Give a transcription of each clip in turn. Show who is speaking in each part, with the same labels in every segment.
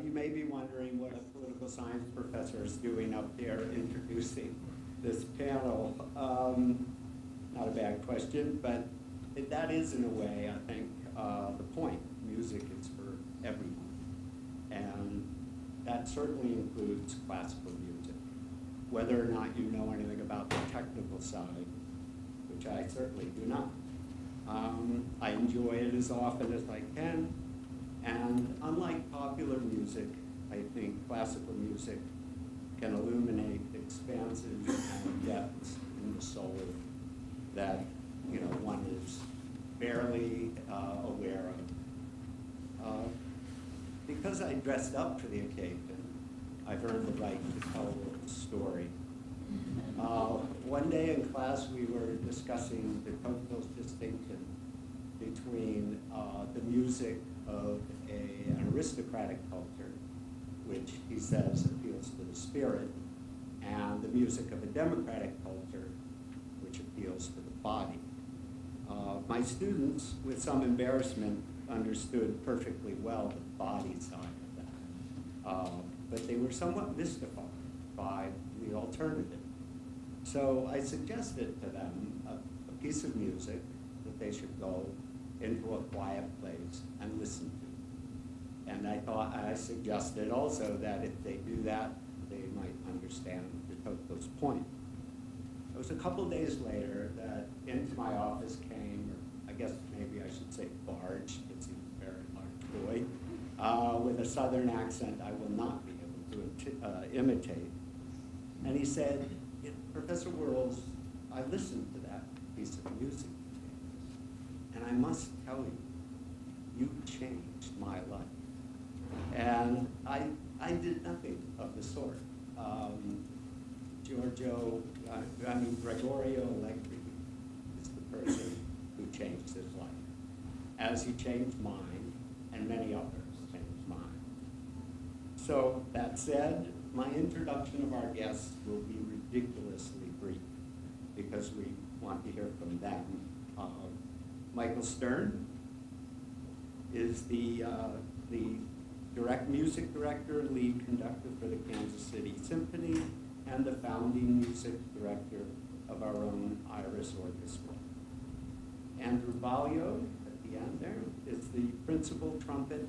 Speaker 1: You may be wondering what a political science professor is doing up there introducing this panel. Not a bad question, but that is, in a way, I think, the point. Music is for everyone. And that certainly includes classical music. Whether or not you know anything about the technical side, which I certainly do not. I enjoy it as often as I can. And unlike popular music, I think classical music can illuminate expanses and depths in the soul that one is barely aware of. Because I dressed up for the occasion, I've earned the right to tell a story. One day in class, we were discussing the cultural distinction between the music of an aristocratic culture, which he says appeals to the spirit, and the music of a democratic culture, which appeals to the body. My students, with some embarrassment, understood perfectly well the body side of that, but they were somewhat mystified by the alternative. So I suggested to them a piece of music that they should go into a quiet place and listen to. And I suggested also that if they do that, they might understand Tocqueville's point. It was a couple days later that into my office came, or I guess maybe I should say barged, because he was a very large boy, with a southern accent I will not be able to imitate. And he said, Professor Whirls, I listened to that piece of music, and I must tell you, you changed my life. And I did nothing of the sort. Gregorio Allegri is the person who changed his life, as he changed mine, and many others changed mine. So that said, my introduction of our guests will be ridiculously brief, because we want to hear from them. Michael Stern is the music director, lead conductor for the Kansas City Symphony, and the founding music director of our own Iris Orchestra. Andrew Balio, at the end there, is the principal trumpet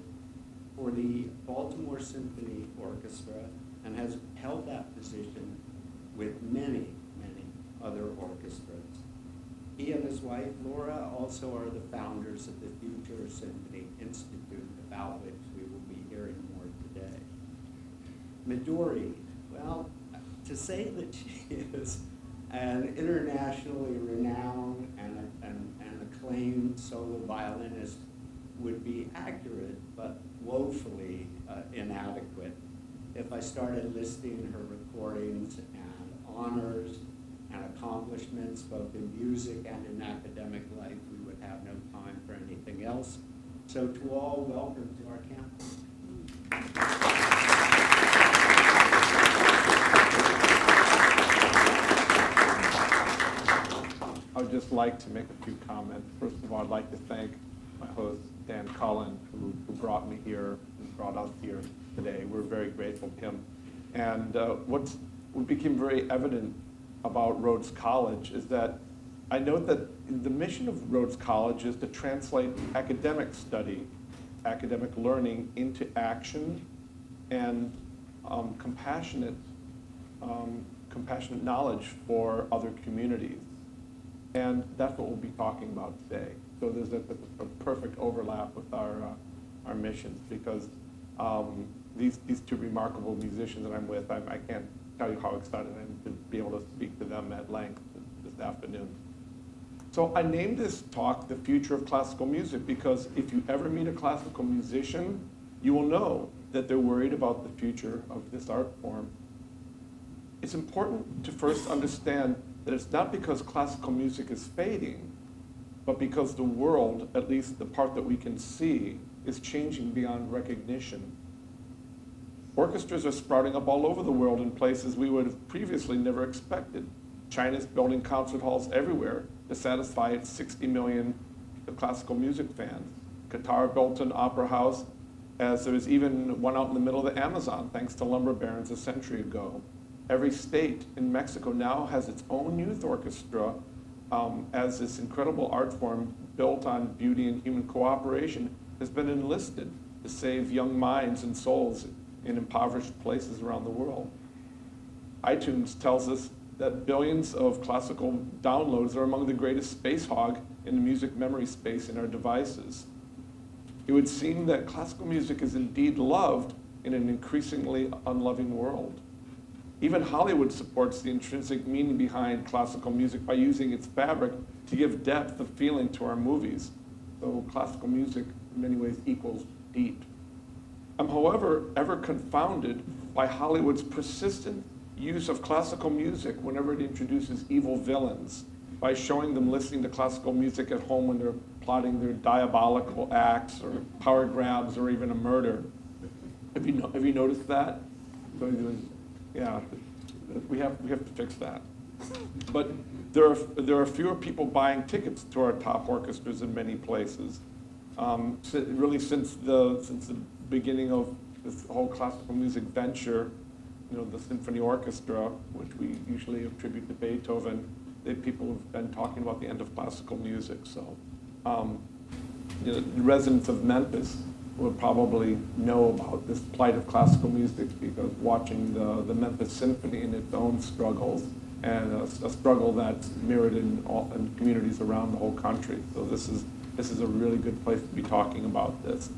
Speaker 1: for the Baltimore Symphony Orchestra and has held that position with many, many other orchestras. He and his wife, Laura, also are the founders of the Future Symphony Institute, about which we will be hearing more today. Midori, well, to say that she is an internationally renowned and acclaimed solo violinist would be accurate, but woefully inadequate if I started listing her recordings and honors and accomplishments both in music and in academic life. We would have no time for anything else. So to all, welcome to our campus.
Speaker 2: I would just like to make a few comments. First of all, I'd like to thank my host, Dan Cullen, who brought me here and brought us here today. We're very grateful to him. And what became very evident about Rhodes College is that I note that the mission of Rhodes College is to translate academic study, academic learning into action and compassionate knowledge for other communities. And that's what we'll be talking about today. So there's a perfect overlap with our missions, because these two remarkable musicians that I'm with, I can't tell you how excited I am to be able to speak to them at length this afternoon. So I named this talk The Future of Classical Music because if you ever meet a classical musician, you will know that they're worried about the future of this art form. It's important to first understand that it's not because classical music is fading, but because the world, at least the part that we can see, is changing beyond recognition. Orchestras are sprouting up all over the world in places we would have previously never expected. China's building concert halls everywhere to satisfy its 60 million classical music fans. Qatar built an opera house as there was even one out in the middle of the Amazon, thanks to lumber barons a century ago. Every state in Mexico now has its own youth orchestra, as this incredible art form built on beauty and human cooperation has been enlisted to save young minds and souls in impoverished places around the world. iTunes tells us that billions of classical downloads are among the greatest space hog in the music memory space in our devices. It would seem that classical music is indeed loved in an increasingly unloving world. Even Hollywood supports the intrinsic meaning behind classical music by using its fabric to give depth of feeling to our movies. So classical music, in many ways, equals deep. I'm, however, ever confounded by Hollywood's persistent use of classical music whenever it introduces evil villains, by showing them listening to classical music at home when they're plotting their diabolical acts or power grabs or even a murder. Have you noticed that? Yeah, we have to fix that. But there are fewer people buying tickets to our top orchestras in many places. Really, since the beginning of this whole classical music venture, the symphony orchestra, which we usually attribute to Beethoven, people have been talking about the end of classical music. So, the residents of Memphis would probably know about this plight of classical music because watching the Memphis Symphony and its own struggles, and a struggle that's mirrored in communities around the whole country. So this is a really good place to be talking about this.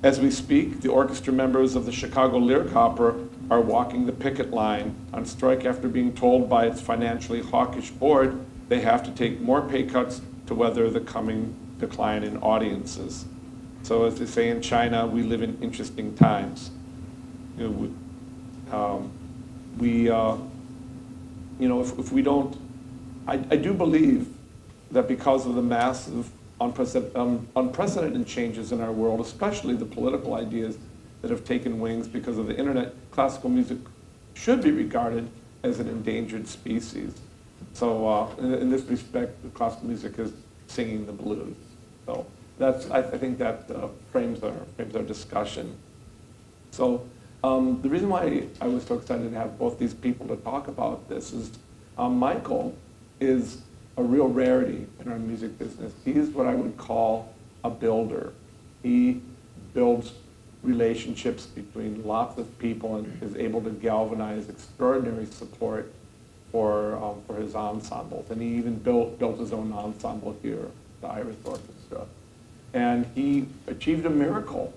Speaker 2: As we speak, the orchestra members of the Chicago Lyric Opera are walking the picket line on strike after being told by its financially hawkish board they have to take more pay cuts to weather the coming decline in audiences. So as they say in China, we live in interesting times. If we don't, I do believe that because of the massive unprecedented changes in our world, especially the political ideas that have taken wings because of the internet, classical music should be regarded as an endangered species. So in this respect, the classical music is singing the blues. So I think that frames our discussion. So the reason why I was so excited to have both these people to talk about this is Michael is a real rarity in our music business. He is what I would call a builder. He builds relationships between lots of people and is able to galvanize extraordinary support for his ensembles. And he even built his own ensemble here, the Iris Orchestra. And he achieved a miracle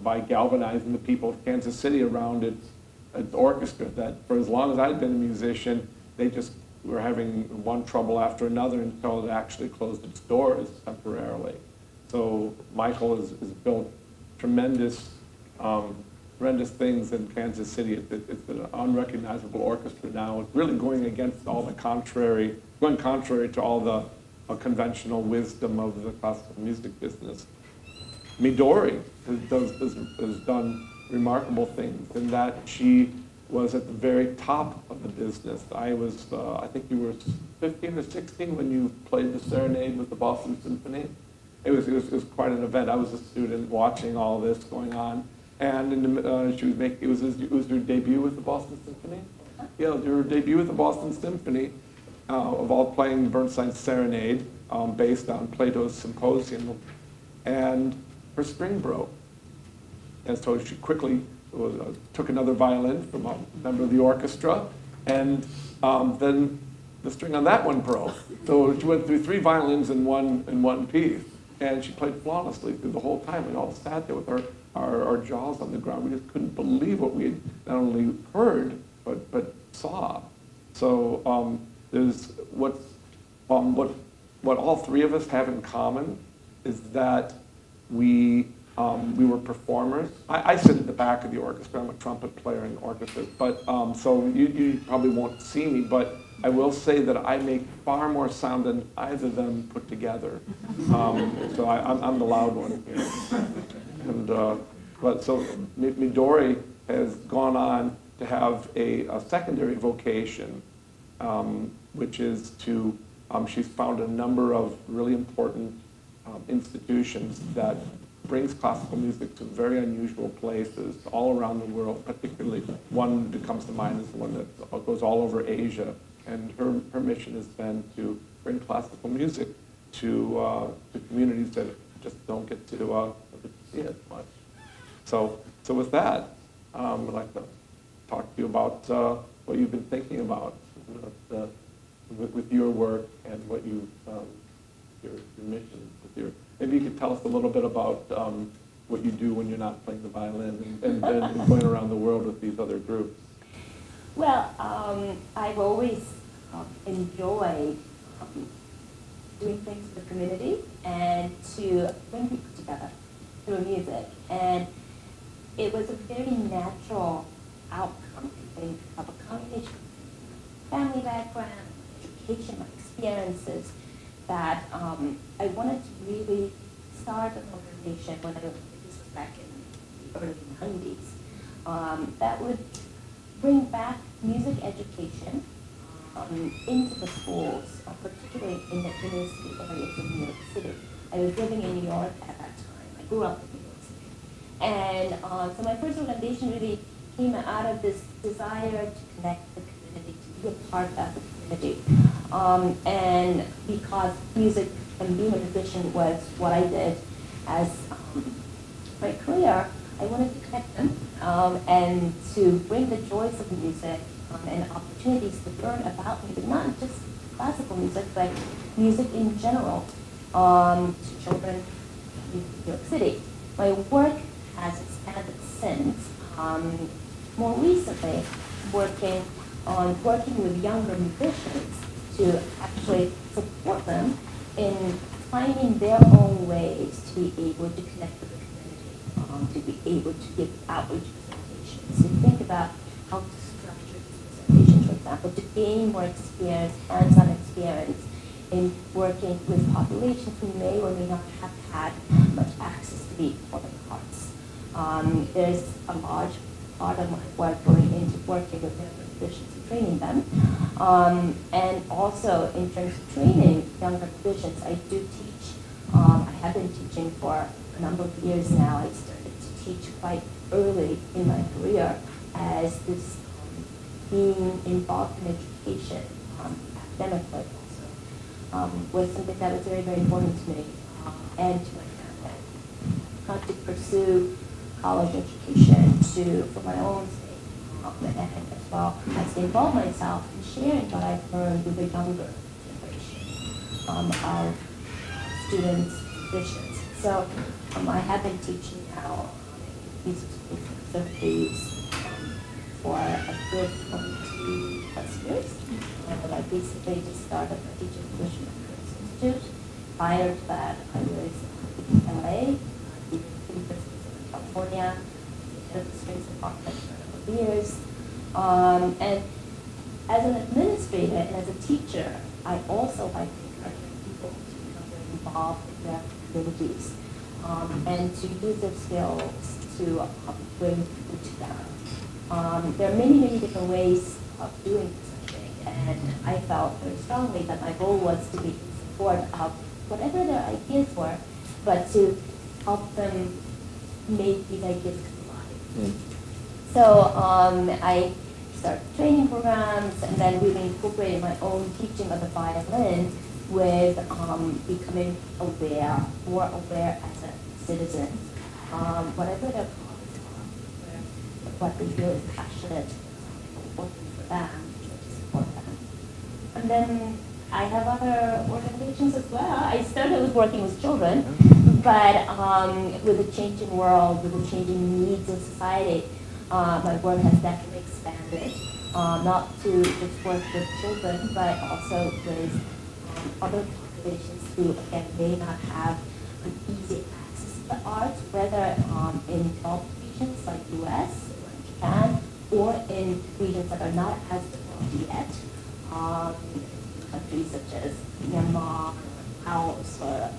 Speaker 2: by galvanizing the people of Kansas City around its orchestra, that for as long as I'd been a musician, they just were having one trouble after another until it actually closed its doors temporarily. So Michael has built tremendous things in Kansas City. It's an unrecognizable orchestra now. It's really going contrary to all the conventional wisdom of the classical music business. Midori has done remarkable things in that she was at the very top of the business. I think you were 15 or 16 when you played the Serenade with the Boston Symphony. It was quite an event. I was a student watching all this going on, and it was your debut with the Boston Symphony. Yeah, your debut with the Boston Symphony, of all playing Bernstein's Serenade, based on Plato's Symposium, and her string broke, and so she quickly took another violin from a member of the orchestra, and then the string on that one broke. So she went through 3 violins in one piece, and she played flawlessly through the whole time. We all sat there with our jaws on the ground. We just couldn't believe what we had not only heard but saw. So there's what all 3 of us have in common is that we were performers. I sit at the back of the orchestra. I'm a trumpet player in orchestras, but so you probably won't see me, but I will say that I make far more sound than either of them put together. So I'm the loud one here. And but so Midori has gone on to have a secondary vocation, which is she's found a number of really important institutions that brings classical music to very unusual places all around the world. Particularly, one that comes to mind is the one that goes all over Asia. And her mission has been to bring classical music to communities that just don't get to see it much. So with that, I'd like to talk to you about what you've been thinking about with your work and what you your mission with your. Maybe you could tell us a little bit about what you do when you're not playing the violin and going around the world with these other groups.
Speaker 3: Well, I've always enjoyed doing things for the community and to bring people together through music. And it was a very natural outcome, I think, of a combination of family background, education, my experiences, that I wanted to really start an organization when this was back in the early 90s, that would bring back music education into the schools, particularly in the inner city areas of New York City. I was living in New York at that time. I grew up in New York City. And so my first organization really came out of this desire to connect the community, to be a part of the community. And because music and being a musician was what I did as my career, I wanted to connect them and to bring the joys of music and opportunities to learn about music, not just classical music, but music in general, to children in New York City. My work has expanded since, more recently working with younger musicians to actually support them in finding their own ways to be able to connect with the community, to be able to give outreach presentations, to think about how to structure these presentations, for example, to gain more experience, hands-on experience in working with populations who may or may not have had much access to the performing arts. There's a large part of my work going into working with younger musicians and training them. And also in terms of training younger musicians, I do teach. I have been teaching for a number of years now. I started to teach quite early in my career as this being involved in education, academically also, was something that was very, very important to me and to my family. Not to pursue college education for my own sake, and as well as to involve myself in sharing what I've learned with the younger generation of students, musicians. So I have been teaching now these schools for a good 22 plus years. And I recently just started a teaching position at the Princeton Institute. Prior to that, I was in LA, in California, head of the strings department for a number of years. And as an administrator and as a teacher, I also like to encourage people to become very involved in their communities and to use their skills to bring people together. There are many, many different ways of doing this, I think, and I felt very strongly that my goal was to be in support of whatever their ideas were, but to help them make these ideas come alive. So I started training programs and then really incorporated my own teaching of the violin with becoming aware, more aware as a citizen. Whatever their cause are, what they feel is passionate, working for them, to support them. And then I have other organizations as well. I started with working with children, but with the changing world, with the changing needs of society, my work has definitely expanded, not to just work with children, but also with other populations who, again, may not have an easy access to the arts, whether in developed regions like US or Japan, or in regions that are not as developed yet, countries such as Myanmar, Laos, or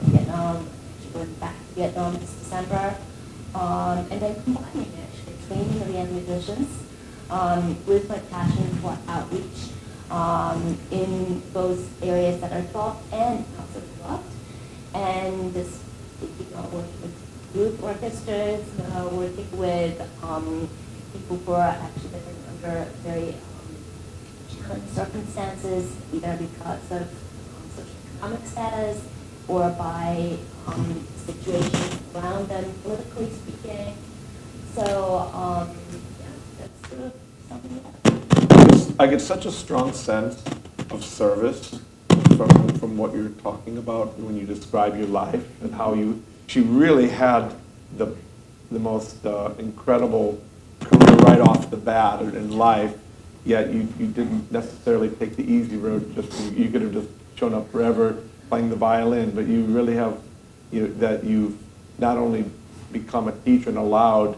Speaker 3: Vietnam. Going back to Vietnam this December, and then combining actually training of young musicians with my passion for outreach in those areas that are developed and not so developed, and this working with youth orchestras, working with people who are actually living under very challenging circumstances, either because of socioeconomic status or by situations around them, politically speaking. So, yeah, that's sort of something else.
Speaker 2: I get such a strong sense of service from what you're talking about when you describe your life and how she really had the most incredible career right off the bat in life, yet you didn't necessarily take the easy road. You could have just shown up forever playing the violin, but you really have, that you've not only become a teacher and allowed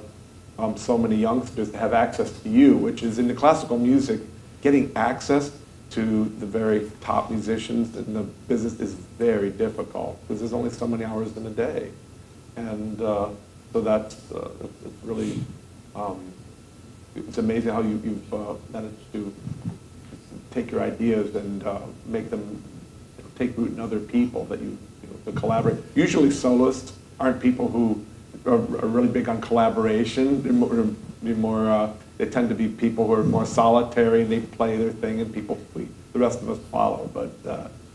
Speaker 2: so many youngsters to have access to you, which is in the classical music, getting access to the very top musicians in the business is very difficult because there's only so many hours in a day. And so that's it's really, it's amazing how you've managed to take your ideas and make them take root in other people, that to collaborate. Usually soloists aren't people who are really big on collaboration. They tend to be people who are more solitary and they play their thing and the rest of us follow. But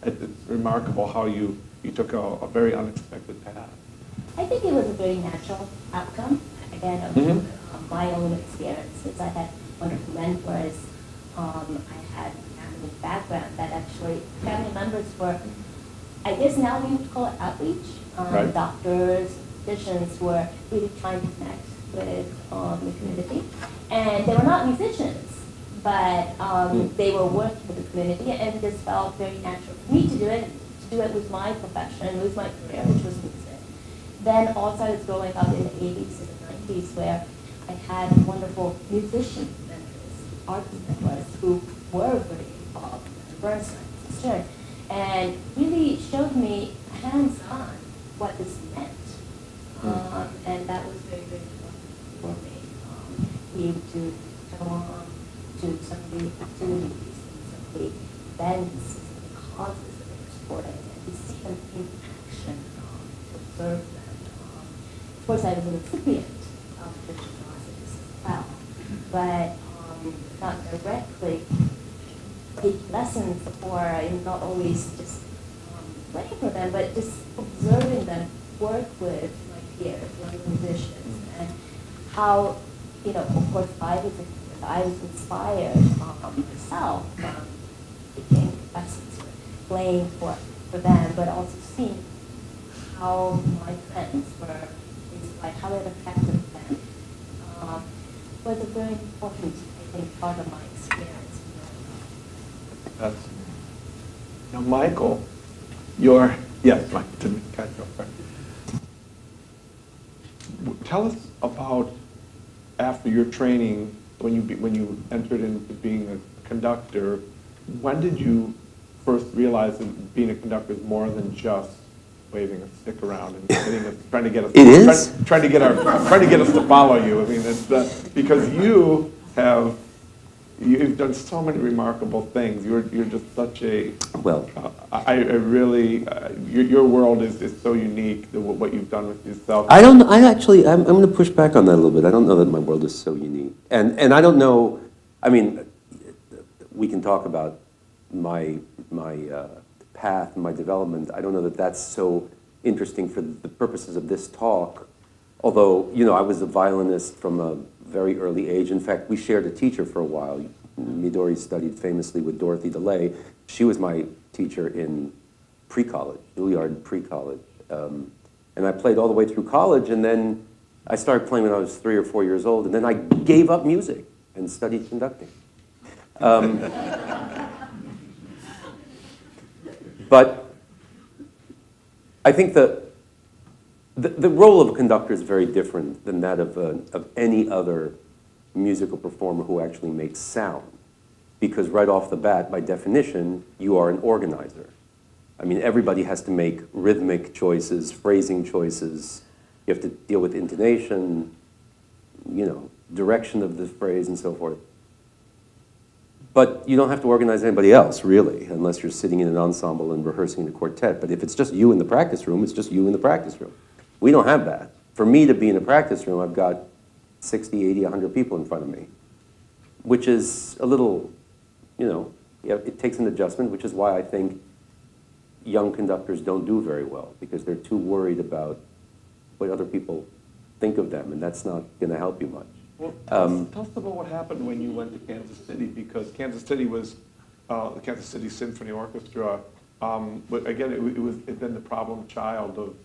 Speaker 2: it's remarkable how you took a very unexpected path.
Speaker 3: I think it was a very natural outcome, again, of my own experiences. I had wonderful mentors. I had family background that actually, family members were, I guess now we would call it outreach.
Speaker 2: Right.
Speaker 3: Doctors, physicians were really trying to connect with the community. And they were not musicians, but they were working with the community, and it just felt very natural for me to do it with my profession, with my career, which was music. Then also I was growing up in the 80s and the 90s where I had wonderful musician mentors, artist mentors who were very involved in Bernstein, and really showed me hands-on what this meant. And that was very, very important for me. Be able to go on to some of the activities and some of the events, some of the causes that they were supporting, and to see them in action, to observe them. Of course, I was a recipient of the causes as well, but not directly take lessons or not always just playing for them, but just observing them work with my peers, young musicians, and how, of course, I was inspired myself from taking lessons, playing for them, but also seeing how my friends were inspired, how it affected them. Was a very important, I think, part of my experience.
Speaker 2: That's, now, Michael, yes, Mike, didn't catch you off guard. Tell us about, after your training, when you entered into being a conductor, when did you first realize that being a conductor is more than just waving a stick around and trying to get us trying to get us to follow you? I mean, it's because you've done so many remarkable things. You're just such a I really your world is so unique. What you've done with yourself.
Speaker 4: I don't know. I'm going to push back on that a little bit. I don't know that my world is so unique, and I don't know. I mean, we can talk about my path and my development. I don't know that that's so interesting for the purposes of this talk. Although, I was a violinist from a very early age. In fact, we shared a teacher for a while. Midori studied famously with Dorothy DeLay. She was my teacher in pre-college, Juilliard pre-college. And I played all the way through college, and then I started playing when I was 3 or 4 years old, and then I gave up music and studied conducting. But I think the role of a conductor is very different than that of any other musical performer who actually makes sound. Because right off the bat, by definition, you are an organizer. I mean, everybody has to make rhythmic choices, phrasing choices. You have to deal with intonation, direction of the phrase and so forth. But you don't have to organize anybody else, really, unless you're sitting in an ensemble and rehearsing in a quartet. But if it's just you in the practice room, it's just you in the practice room. We don't have that. For me to be in a practice room, I've got 60, 80, 100 people in front of me, which is a little, yeah, it takes an adjustment, which is why I think young conductors don't do very well, because they're too worried about what other people think of them, and that's not going to help you much.
Speaker 2: Well, tell us about what happened when you went to Kansas City, because Kansas City was the Kansas City Symphony Orchestra, but again, it'd been the problem child of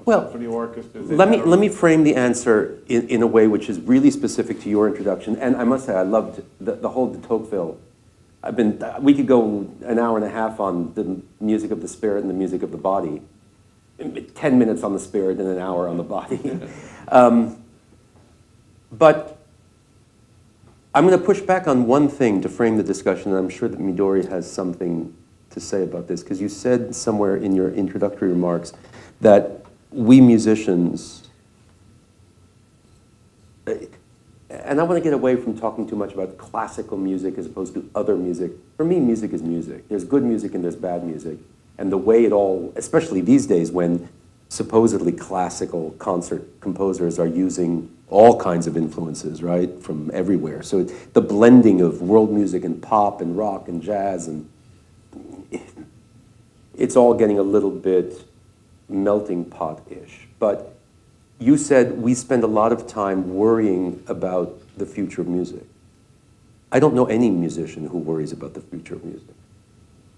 Speaker 4: Well,
Speaker 2: symphony orchestras.
Speaker 4: Let me frame the answer in a way which is really specific to your introduction. And I must say, I loved the whole de Tocqueville. We could go an hour and a half on the music of the spirit and the music of the body. 10 minutes on the spirit and an hour on the body. But I'm going to push back on one thing to frame the discussion, and I'm sure that Midori has something to say about this, because you said somewhere in your introductory remarks that we musicians, and I want to get away from talking too much about classical music as opposed to other music. For me, music is music. There's good music and there's bad music. And the way it all, especially these days when supposedly classical concert composers are using all kinds of influences, right, from everywhere. So the blending of world music and pop and rock and jazz, and it's all getting a little bit melting pot-ish. But you said we spend a lot of time worrying about the future of music. I don't know any musician who worries about the future of music.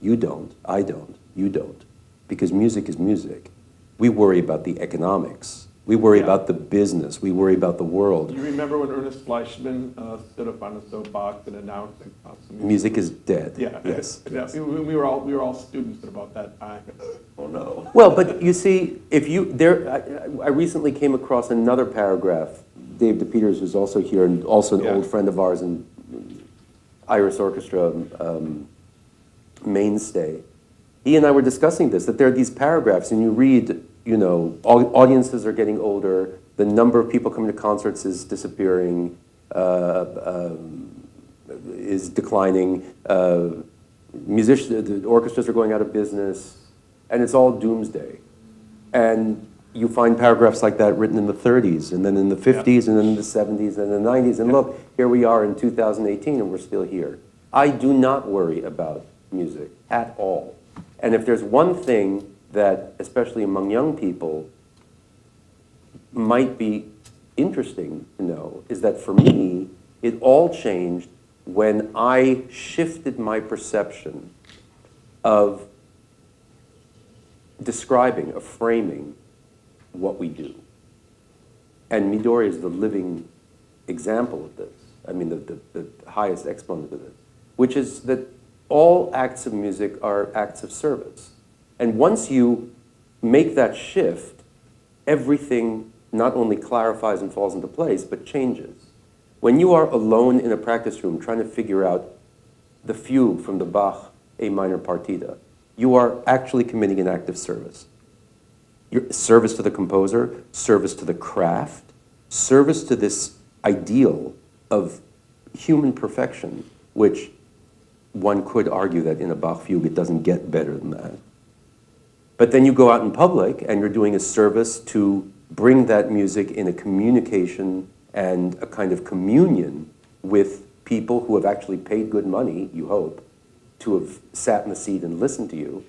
Speaker 4: You don't, I don't, you don't, because music is music. We worry about the economics. We worry about the business. We worry about the world.
Speaker 2: You remember when Ernest Fleischman stood up on a soapbox and announced that
Speaker 4: music is dead.
Speaker 2: Yeah.
Speaker 4: Yes.
Speaker 2: Yeah. We were all students at about that time. Oh no.
Speaker 4: Well, but you see, I recently came across another paragraph. Dave DePeters, who's also here and also an old friend of ours and Iris Orchestra mainstay. He and I were discussing this, that there are these paragraphs, and you read, audiences are getting older, the number of people coming to concerts is disappearing, is declining, the orchestras are going out of business, and it's all doomsday. And you find paragraphs like that written in the 30s, and then in the 50s, and then in the 70s, and the 90s, and look, here we are in 2018, and we're still here. I do not worry about music at all. And if there's one thing that, especially among young people, might be interesting to know, is that for me, it all changed when I shifted my perception of describing, of framing what we do. And Midori is the living example of this. I mean, the highest exponent of this, which is that all acts of music are acts of service. And once you make that shift, everything not only clarifies and falls into place, but changes. When you are alone in a practice room trying to figure out the fugue from the Bach A minor partita, you are actually committing an act of service. Your service to the composer, service to the craft, service to this ideal of human perfection, which one could argue that in a Bach fugue it doesn't get better than that. But then you go out in public and you're doing a service to bring that music in a communication and a kind of communion with people who have actually paid good money, you hope, to have sat in the seat and listened to you.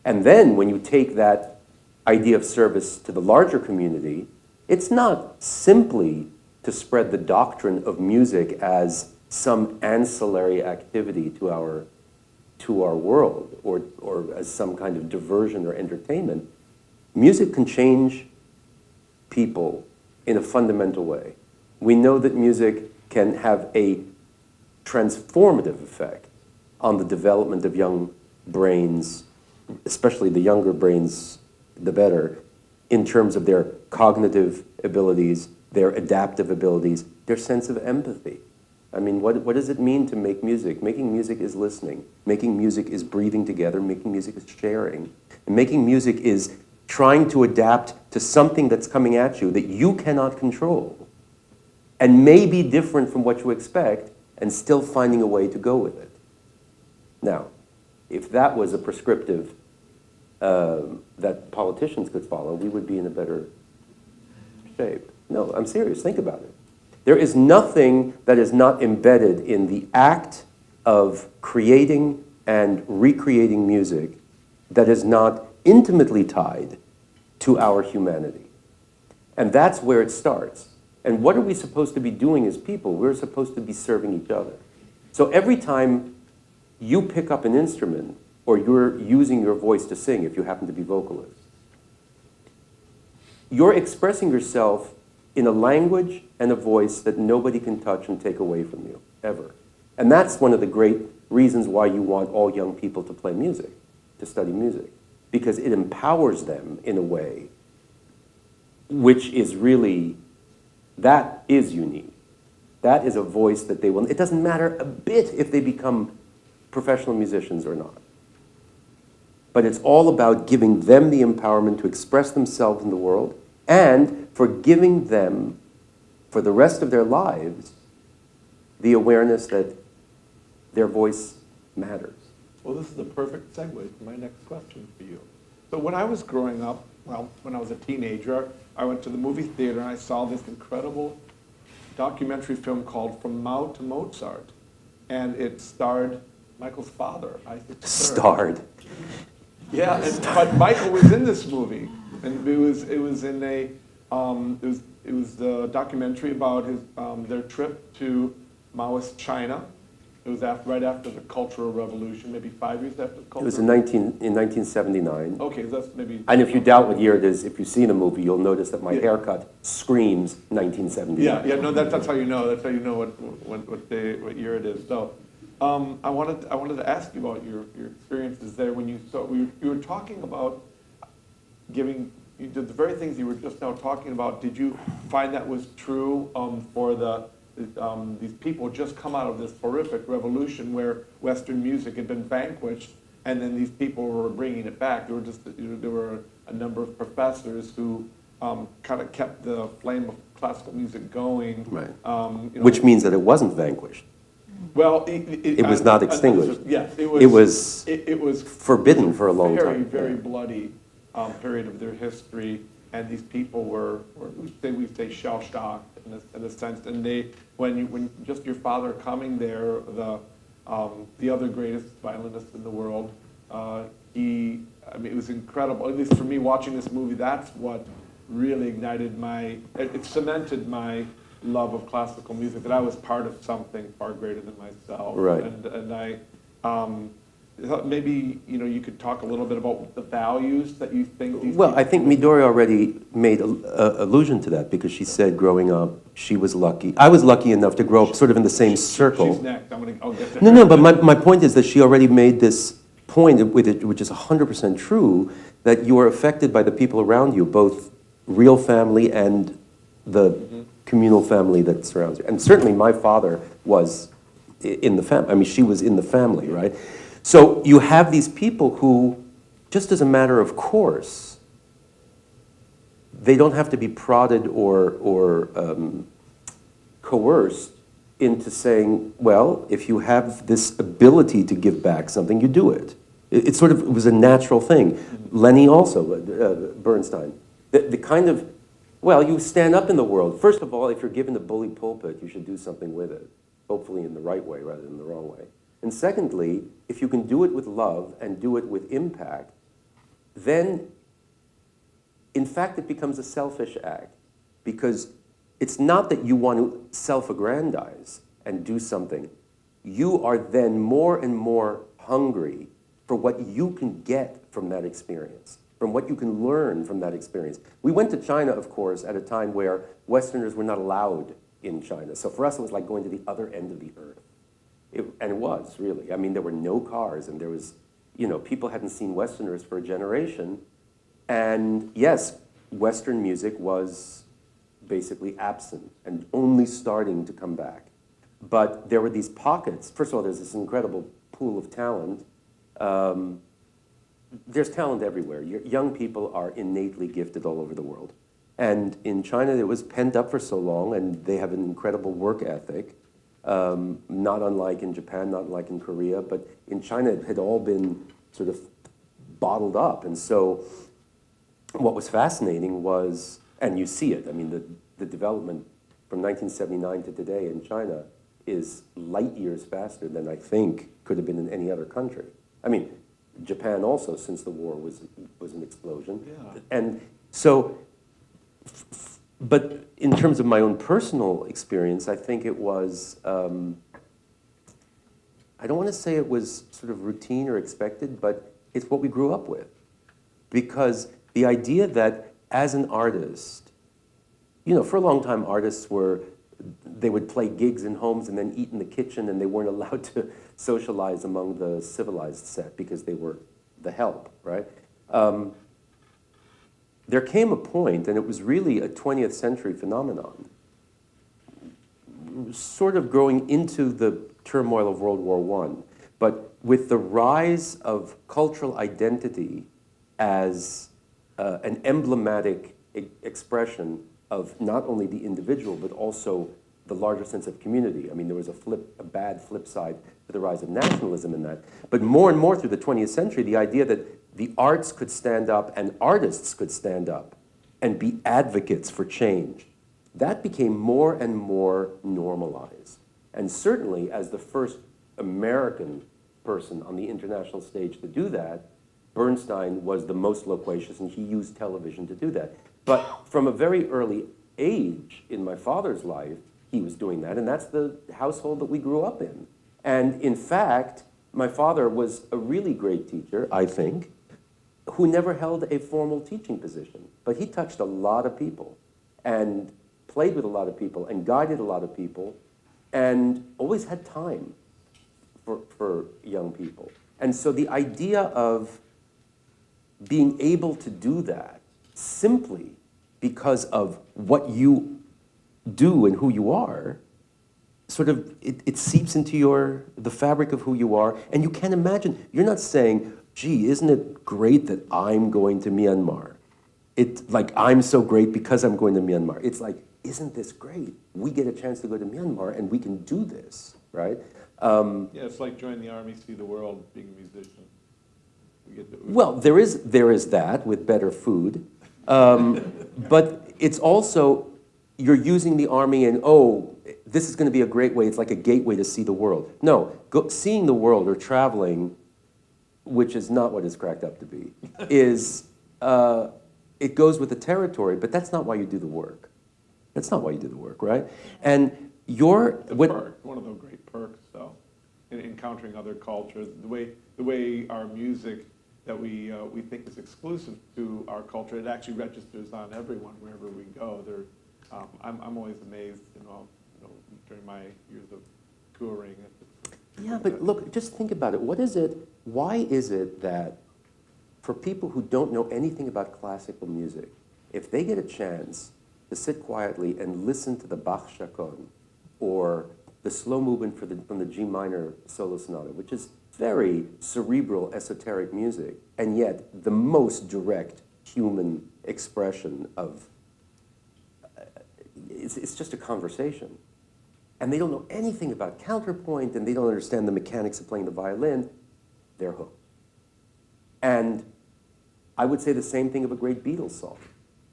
Speaker 4: And then when you take that idea of service to the larger community, it's not simply to spread the doctrine of music as some ancillary activity to our world, or as some kind of diversion or entertainment. Music can change people in a fundamental way. We know that music can have a transformative effect on the development of young brains, especially the younger brains, the better, in terms of their cognitive abilities, their adaptive abilities, their sense of empathy. I mean, what does it mean to make music? Making music is listening. Making music is breathing together. Making music is sharing. And making music is trying to adapt to something that's coming at you that you cannot control and may be different from what you expect, and still finding a way to go with it. Now, if that was a prescriptive that politicians could follow, we would be in a better shape. No, I'm serious. Think about it. There is nothing that is not embedded in the act of creating and recreating music that is not intimately tied to our humanity. And that's where it starts. And what are we supposed to be doing as people? We're supposed to be serving each other. So every time you pick up an instrument or you're using your voice to sing, if you happen to be vocalists, you're expressing yourself in a language and a voice that nobody can touch and take away from you, ever. And that's one of the great reasons why you want all young people to play music, to study music, because it empowers them in a way which is really, that is unique. That is a voice that they will, it doesn't matter a bit if they become professional musicians or not. But it's all about giving them the empowerment to express themselves in the world and for giving them, for the rest of their lives, the awareness that their voice matters.
Speaker 2: Well, this is a perfect segue to my next question for you. So when I was growing up, well, when I was a teenager, I went to the movie theater and I saw this incredible documentary film called From Mao to Mozart. And it starred Michael's father, Isaac III.
Speaker 4: Starred.
Speaker 2: Yeah, but Michael was in this movie, and it was a documentary about his their trip to Maoist China. It was right after the Cultural Revolution, maybe 5 years after the Cultural
Speaker 4: It was
Speaker 2: Revolution.
Speaker 4: in 1979.
Speaker 2: Okay, that's maybe.
Speaker 4: And if you doubt what year it is, if you've seen a movie, you'll notice that my haircut screams 1979.
Speaker 2: Yeah, no, that's how you know. That's how you know what year it is. So, I wanted to ask you about your experiences there when you were talking about giving. You did the very things you were just now talking about. Did you find that was true for these people just come out of this horrific revolution where Western music had been vanquished, and then these people were bringing it back? There were a number of professors who kind of kept the flame of classical music going.
Speaker 4: Right.
Speaker 2: You know,
Speaker 4: Which means that it wasn't vanquished.
Speaker 2: well,
Speaker 4: It was not extinguished.
Speaker 2: Yes,
Speaker 4: It was
Speaker 2: forbidden
Speaker 4: for a long time.
Speaker 2: Very bloody period of their history, and these people were we say shell-shocked in a sense. And when just your father coming there, the other greatest violinist in the world, it was incredible. At least for me, watching this movie, that's what really ignited it cemented my love of classical music, that I was part of something far greater than myself.
Speaker 4: Right.
Speaker 2: And I thought maybe you could talk a little bit about the values that you think these.
Speaker 4: Well, I think Midori already made allusion to that, because she said growing up she was lucky. I was lucky enough to grow up sort of in the same circle.
Speaker 2: She's next. I'll get to her.
Speaker 4: No, but my point is that she already made this point with it, which is 100% true, that you are affected by the people around you, both real family and the communal family that surrounds you. And certainly my father was in the family. I mean, she was in the family, right? So you have these people who, just as a matter of course, they don't have to be prodded or coerced into saying, well, if you have this ability to give back something, you do it. It was a natural thing. Lenny also, Bernstein. The kind of, well, you stand up in the world. First of all, if you're given a bully pulpit, you should do something with it, hopefully in the right way rather than the wrong way. And secondly, if you can do it with love and do it with impact, then, in fact, it becomes a selfish act, because it's not that you want to self-aggrandize and do something. You are then more and more hungry for what you can get from that experience, from what you can learn from that experience. We went to China, of course, at a time where Westerners were not allowed in China. So for us, it was like going to the other end of the earth. And it was, really. I mean, there were no cars, and there was, people hadn't seen Westerners for a generation. And yes, Western music was basically absent and only starting to come back. But there were these pockets. First of all, there's this incredible pool of talent. There's talent everywhere. Young people are innately gifted all over the world. And in China, it was pent up for so long, and they have an incredible work ethic. Not unlike in Japan, not unlike in Korea, but in China it had all been sort of bottled up. And so what was fascinating was, and you see it, I mean, the development from 1979 to today in China is light years faster than I think could have been in any other country. I mean, Japan also, since the war, was an explosion.
Speaker 2: Yeah.
Speaker 4: And so, but in terms of my own personal experience, I think it was, I don't want to say it was sort of routine or expected, but it's what we grew up with. Because the idea that as an artist, you know, for a long time artists they would play gigs in homes and then eat in the kitchen, and they weren't allowed to socialize among the civilized set because they were the help, right? There came a point, and it was really a 20th century phenomenon, sort of growing into the turmoil of World War I, but with the rise of cultural identity as an emblematic expression of not only the individual, but also the larger sense of community. I mean, there was a bad flip side to the rise of nationalism in that. But more and more through the 20th century, the idea that the arts could stand up and artists could stand up and be advocates for change, that became more and more normalized. And certainly, as the first American person on the international stage to do that, Bernstein was the most loquacious, and he used television to do that. But from a very early age in my father's life, he was doing that, and that's the household that we grew up in. And in fact, my father was a really great teacher, I think, who never held a formal teaching position. But he touched a lot of people, and played with a lot of people, and guided a lot of people, and always had time for young people. And so the idea of being able to do that simply because of what you do and who you are, sort of, it seeps into the fabric of who you are, and you can't imagine, you're not saying, gee, isn't it great that I'm going to Myanmar? It's like, I'm so great because I'm going to Myanmar. It's like, isn't this great? We get a chance to go to Myanmar and we can do this, right?
Speaker 2: Yeah, it's like joining the army, see the world, being a musician.
Speaker 4: Well, there is that with better food, but it's also, you're using the army and, oh, this is going to be a great way, it's like a gateway to see the world. No, seeing the world or traveling, which is not what it's cracked up to be, is, it goes with the territory, but that's not why you do the work. That's not why you do the work, right? And
Speaker 2: One of the great perks, though, in encountering other cultures, the way our music that we think is exclusive to our culture, it actually registers on everyone wherever we go. I'm always amazed, during my years of touring.
Speaker 4: yeah, but look, just think about it. Why is it that for people who don't know anything about classical music, if they get a chance to sit quietly and listen to the Bach Chaconne or the slow movement from the G minor solo sonata, which is very cerebral, esoteric music, and yet the most direct human expression of, it's just a conversation. And they don't know anything about counterpoint, and they don't understand the mechanics of playing the violin, they're hooked. And I would say the same thing of a great Beatles song.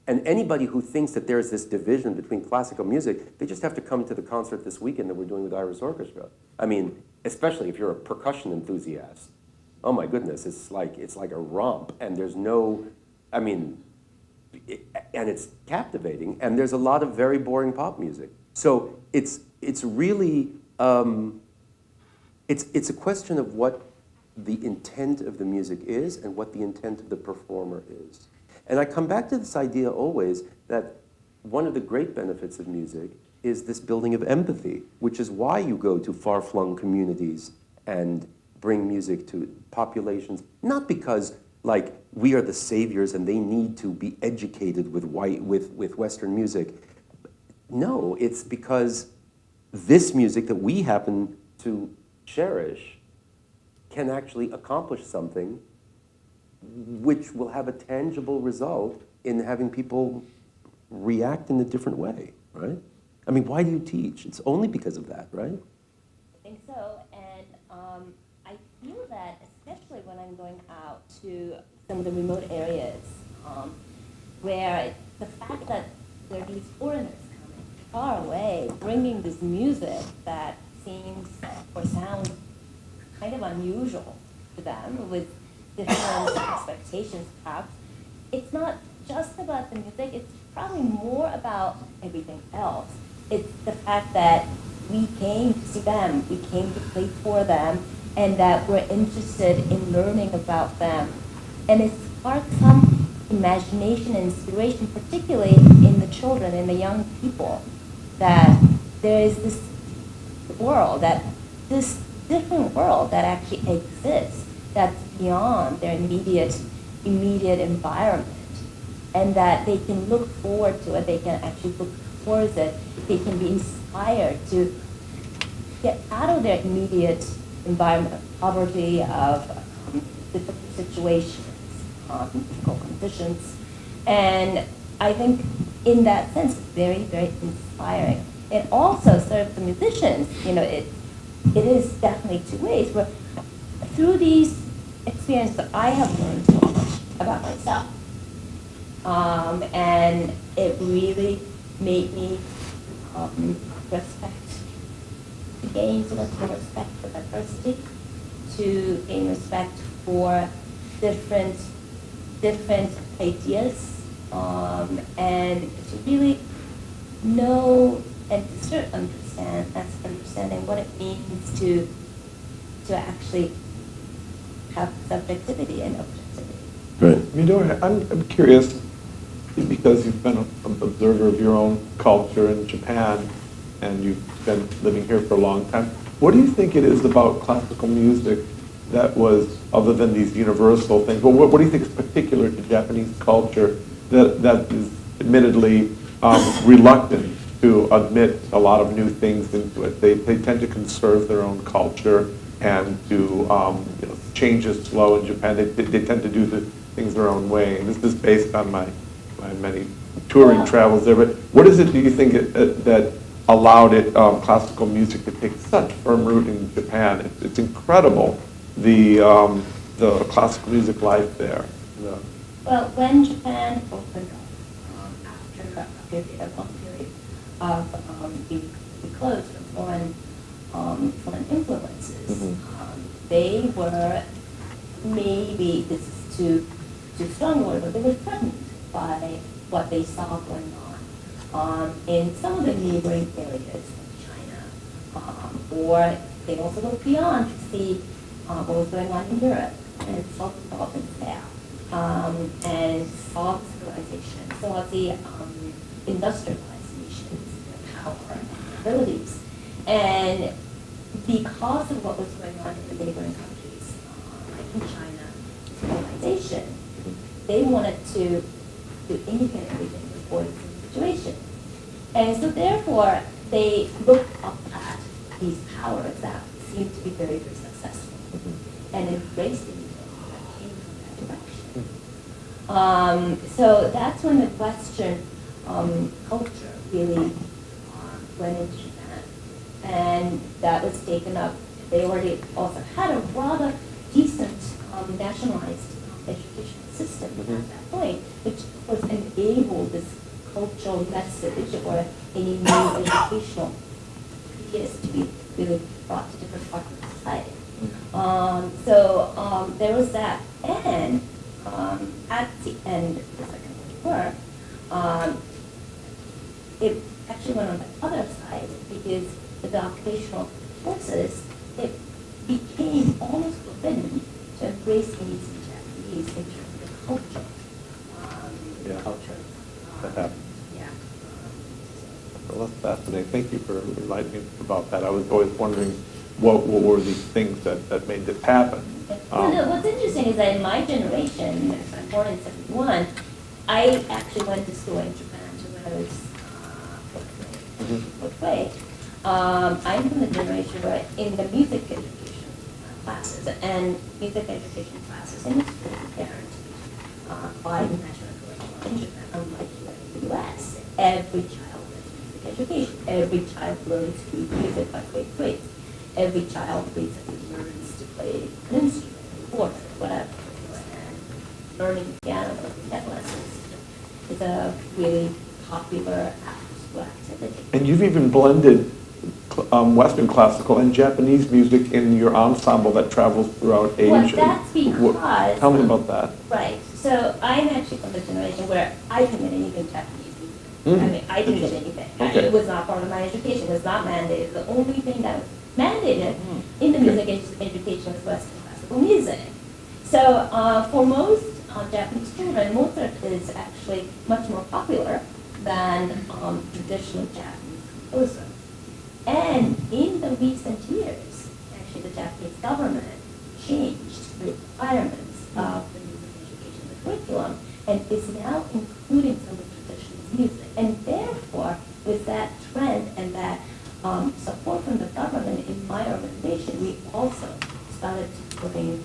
Speaker 4: And anybody who thinks that there's this division between classical music, they just have to come to the concert this weekend that we're doing with Iris Orchestra. I mean, especially if you're a percussion enthusiast. Oh my goodness, it's like a romp, and there's no, and it's captivating, and there's a lot of very boring pop music. So it's really, it's a question of what the intent of the music is and what the intent of the performer is. And I come back to this idea always that one of the great benefits of music is this building of empathy, which is why you go to far-flung communities and bring music to populations, not because like we are the saviors and they need to be educated with Western music. No, it's because this music that we happen to cherish can actually accomplish something which will have a tangible result in having people react in a different way, right? I mean, why do you teach? It's only because of that, right?
Speaker 3: I think so, and I feel that especially when I'm going out to some of the remote areas, where the fact that there are these foreigners coming far away, bringing this music that seems or sounds kind of unusual to them with different expectations perhaps. It's not just about the music, it's probably more about everything else. It's the fact that we came to see them, we came to play for them, and that we're interested in learning about them. And it sparks some imagination and inspiration, particularly in the children, in the young people, that there is this world, that this different world that actually exists, that's beyond their immediate environment, and that they can look forward to it, they can actually look towards it, they can be inspired to get out of their immediate environment of poverty, of difficult situations, difficult conditions. And I think in that sense, it's very, very inspiring. And also sort of the musicians, it is definitely two ways, where through these experiences I have learned so much about myself. And it really made me gain so much more respect for diversity, to gain respect for different ideas, and to really know and to start understanding what it means to actually have subjectivity and objectivity.
Speaker 4: Right.
Speaker 2: Midori, I'm curious, because you've been an observer of your own culture in Japan, and you've been living here for a long time. What do you think it is about classical music that was, other than these universal things, but what do you think is particular to Japanese culture that is admittedly reluctant to admit a lot of new things into it? They tend to conserve their own culture, and to change is slow in Japan. They tend to do the things their own way. And this is based on my many touring travels there. But what is it, do you think, that allowed classical music to take such firm root in Japan? It's incredible, the classical music life there.
Speaker 3: Well, when Japan opened up after a long period of being closed from foreign influences, they were, maybe this is too strong a word, but they were threatened by what they saw going on in some of the neighboring areas of China, or they also looked beyond to see what was going on in Europe, and saw the developments there, and saw the civilization, saw the industrialized nations, their power and abilities. And because of what was going on in the neighboring countries, like in China, civilization, they wanted to do anything and everything to avoid the situation. And so therefore, they looked up at these powers that seemed to be very, very successful, and embraced the evil that came from that direction. So that's when the Western culture really went into Japan, and that was taken up. They already also had a rather decent nationalized educational system at that point, which was enabled this cultural message or any new educational ideas to be really brought to different parts of society. So there was that, and at the end of the Second World War, it actually went on the other side, because the occupational forces, it became almost forbidden to embrace these Japanese in terms of the culture. Culture.
Speaker 2: That happened.
Speaker 3: Yeah.
Speaker 2: Well, that's fascinating. Thank you for enlightening me about that. I was always wondering what were these things that made this happen.
Speaker 3: What's interesting is that in my generation, I'm born in '71, I actually went to school in Japan to Rhodes College. I'm from the generation where in the music education classes and music education classes in school guaranteed by the national curriculum in Japan, unlike here in the U.S. Every child gets music education. Every child learns to read music by great grades. Every child basically learns to play an instrument, or whatever. learning piano or piano lessons is a really popular after-school activity.
Speaker 2: And you've even blended Western classical and Japanese music in your ensemble that travels throughout Asia.
Speaker 3: Well, that's because...
Speaker 2: Tell me about that.
Speaker 3: Right. So I'm actually from the generation where I didn't get anything Japanese music. I mean, I didn't get anything.
Speaker 2: Okay.
Speaker 3: It was not part of my education. It was not mandated. The only thing that was mandated in the music education was Western classical music. So for most Japanese children, Mozart is actually much more popular than traditional Japanese composer. And in the recent years, actually the Japanese government changed the requirements of the music education curriculum and is now including some of the traditional music. And therefore, with that trend and that support from the government in my organization, we also started putting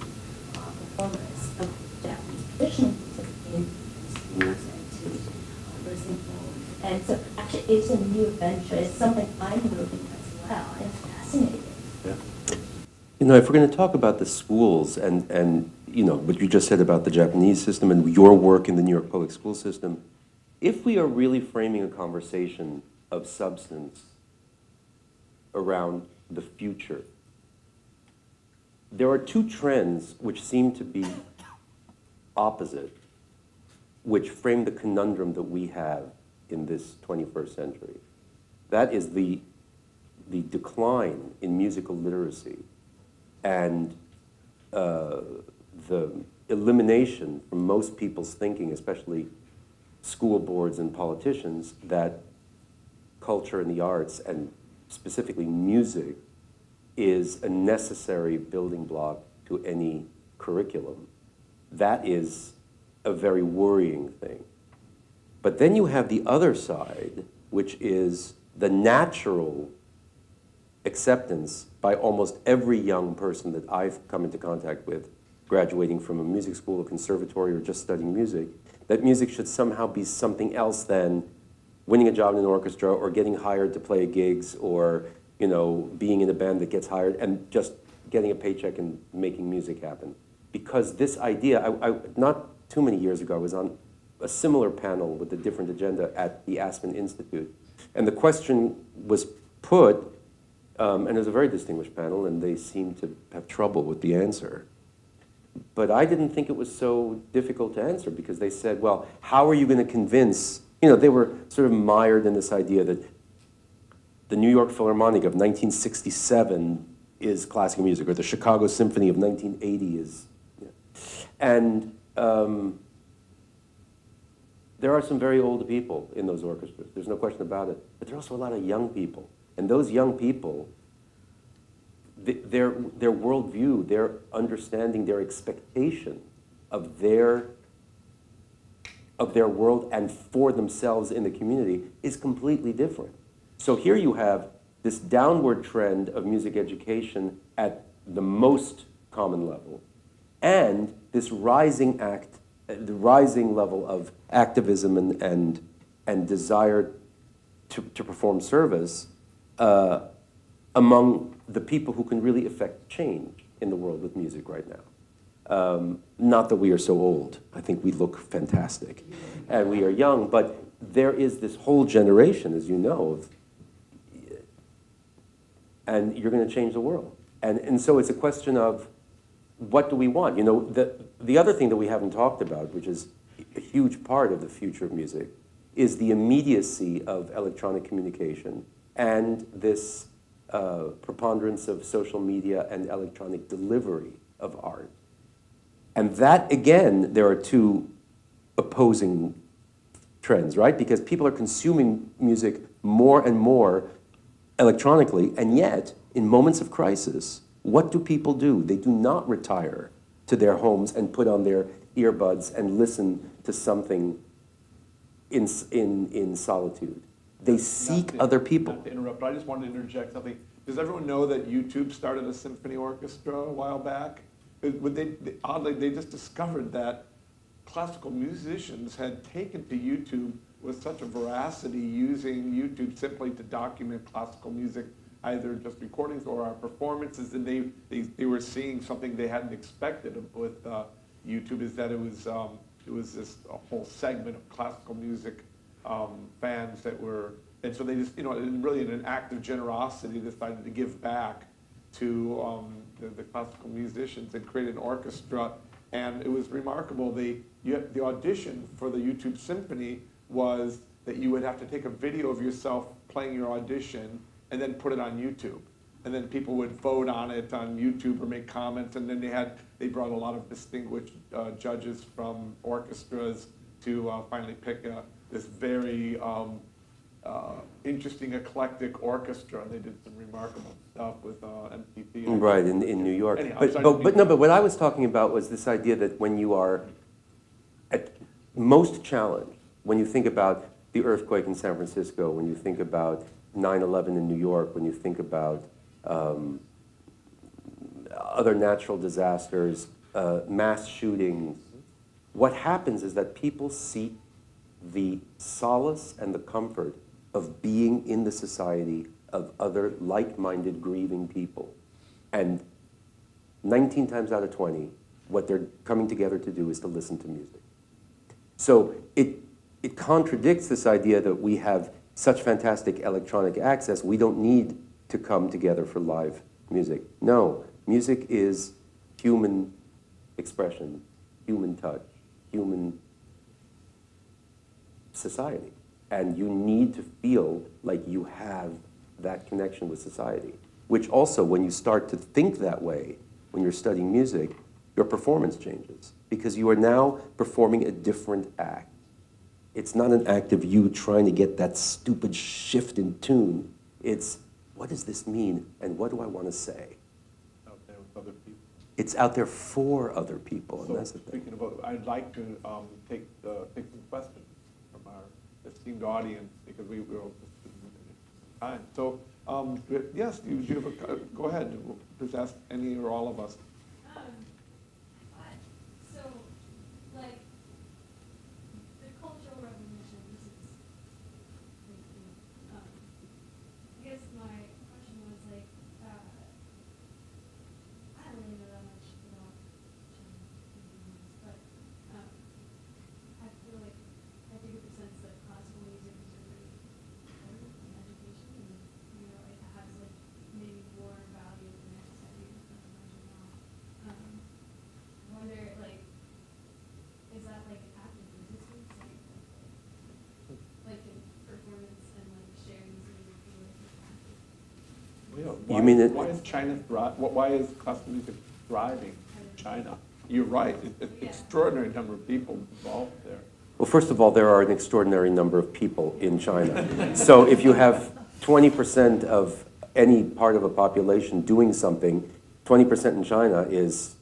Speaker 3: performance of Japanese traditional music in schools and to nursing homes. And so actually it's a new venture. It's something I'm learning as well. I'm fascinated.
Speaker 4: You know, if we're going to talk about the schools and you know, what you just said about the Japanese system and your work in the New York public school system, if we are really framing a conversation of substance around the future, there are two trends which seem to be opposite, which frame the conundrum that we have in this 21st century. That is the decline in musical literacy and the elimination from most people's thinking, especially school boards and politicians, that culture and the arts, and specifically music, is a necessary building block to any curriculum. That is a very worrying thing. But then you have the other side, which is the natural acceptance by almost every young person that I've come into contact with, graduating from a music school, a conservatory, or just studying music, that music should somehow be something else than winning a job in an orchestra or getting hired to play gigs or, you know, being in a band that gets hired and just getting a paycheck and making music happen. Because this idea, not too many years ago, I was on a similar panel with a different agenda at the Aspen Institute. And the question was put, and it was a very distinguished panel, and they seemed to have trouble with the answer. But I didn't think it was so difficult to answer because they said, well, how are you going to convince, you know, they were sort of mired in this idea that the New York Philharmonic of 1967 is classical music, or the Chicago Symphony of 1980 is, you know. And there are some very old people in those orchestras, there's no question about it, but there are also a lot of young people. And those young people, their worldview, their understanding, their expectation of their world and for themselves in the community is completely different. So here you have this downward trend of music education at the most common level, and this rising the rising level of activism and desire to perform service among the people who can really affect change in the world with music right now. Not that we are so old. I think we look fantastic. And we are young, but there is this whole generation, as you know, and you're going to change the world. And so it's a question of what do we want? You know, the other thing that we haven't talked about, which is a huge part of the future of music, is the immediacy of electronic communication and this preponderance of social media and electronic delivery of art. And that, again, there are two opposing trends, right? Because people are consuming music more and more electronically, and yet, in moments of crisis, what do people do? They do not retire to their homes and put on their earbuds and listen to something in solitude. They seek other people.
Speaker 2: Not to interrupt, but I just wanted to interject something. Does everyone know that YouTube started a symphony orchestra a while back? Oddly, they just discovered that classical musicians had taken to YouTube with such a veracity, using YouTube simply to document classical music, either just recordings or our performances, and they were seeing something they hadn't expected with YouTube is that it was this a whole segment of classical music fans that were, and so they just, really in an act of generosity, decided to give back to the classical musicians and create an orchestra, and it was remarkable. The audition for the YouTube Symphony was that you would have to take a video of yourself playing your audition and then put it on YouTube. And then people would vote on it on YouTube or make comments, and then they brought a lot of distinguished judges from orchestras to finally pick this very interesting eclectic orchestra. They did some remarkable stuff with MTP.
Speaker 4: Right, in New York.
Speaker 2: Anyhow,
Speaker 4: But what I was talking about was this idea that when you are at most challenged, when you think about the earthquake in San Francisco, when you think about 9/11 in New York, when you think about other natural disasters, mass shootings, what happens is that people seek the solace and the comfort of being in the society of other like-minded grieving people. And 19 times out of 20, what they're coming together to do is to listen to music. So it contradicts this idea that we have such fantastic electronic access, we don't need to come together for live music. No, music is human expression, human touch, human society. And you need to feel like you have that connection with society, which also, when you start to think that way, when you're studying music, your performance changes because you are now performing a different act. It's not an act of you trying to get that stupid shift in tune. It's, what does this mean and what do I want to say?
Speaker 2: Out there with other people.
Speaker 4: It's out there for other people,
Speaker 2: So
Speaker 4: and that's the thing.
Speaker 2: speaking about, I'd like to take some questions from our esteemed audience because we will time. So yes, you have go ahead. Just ask any or all of us.
Speaker 5: So, like, the Cultural Revolution, this is, I guess my question was, like, I don't really know that much about Chinese, but I feel like I do get the sense that classical music is really important in education, and, it has, like, maybe more value than I studied, I wonder, like, is that like an active resistance, like in performance and like sharing music
Speaker 2: Why,
Speaker 4: You mean it-
Speaker 2: why is China why is classical music thriving in China? You're right. It's an extraordinary number of people involved there.
Speaker 4: Well, first of all, there are an extraordinary number of people in China. So if you have 20% of any part of a population doing something, 20% in China is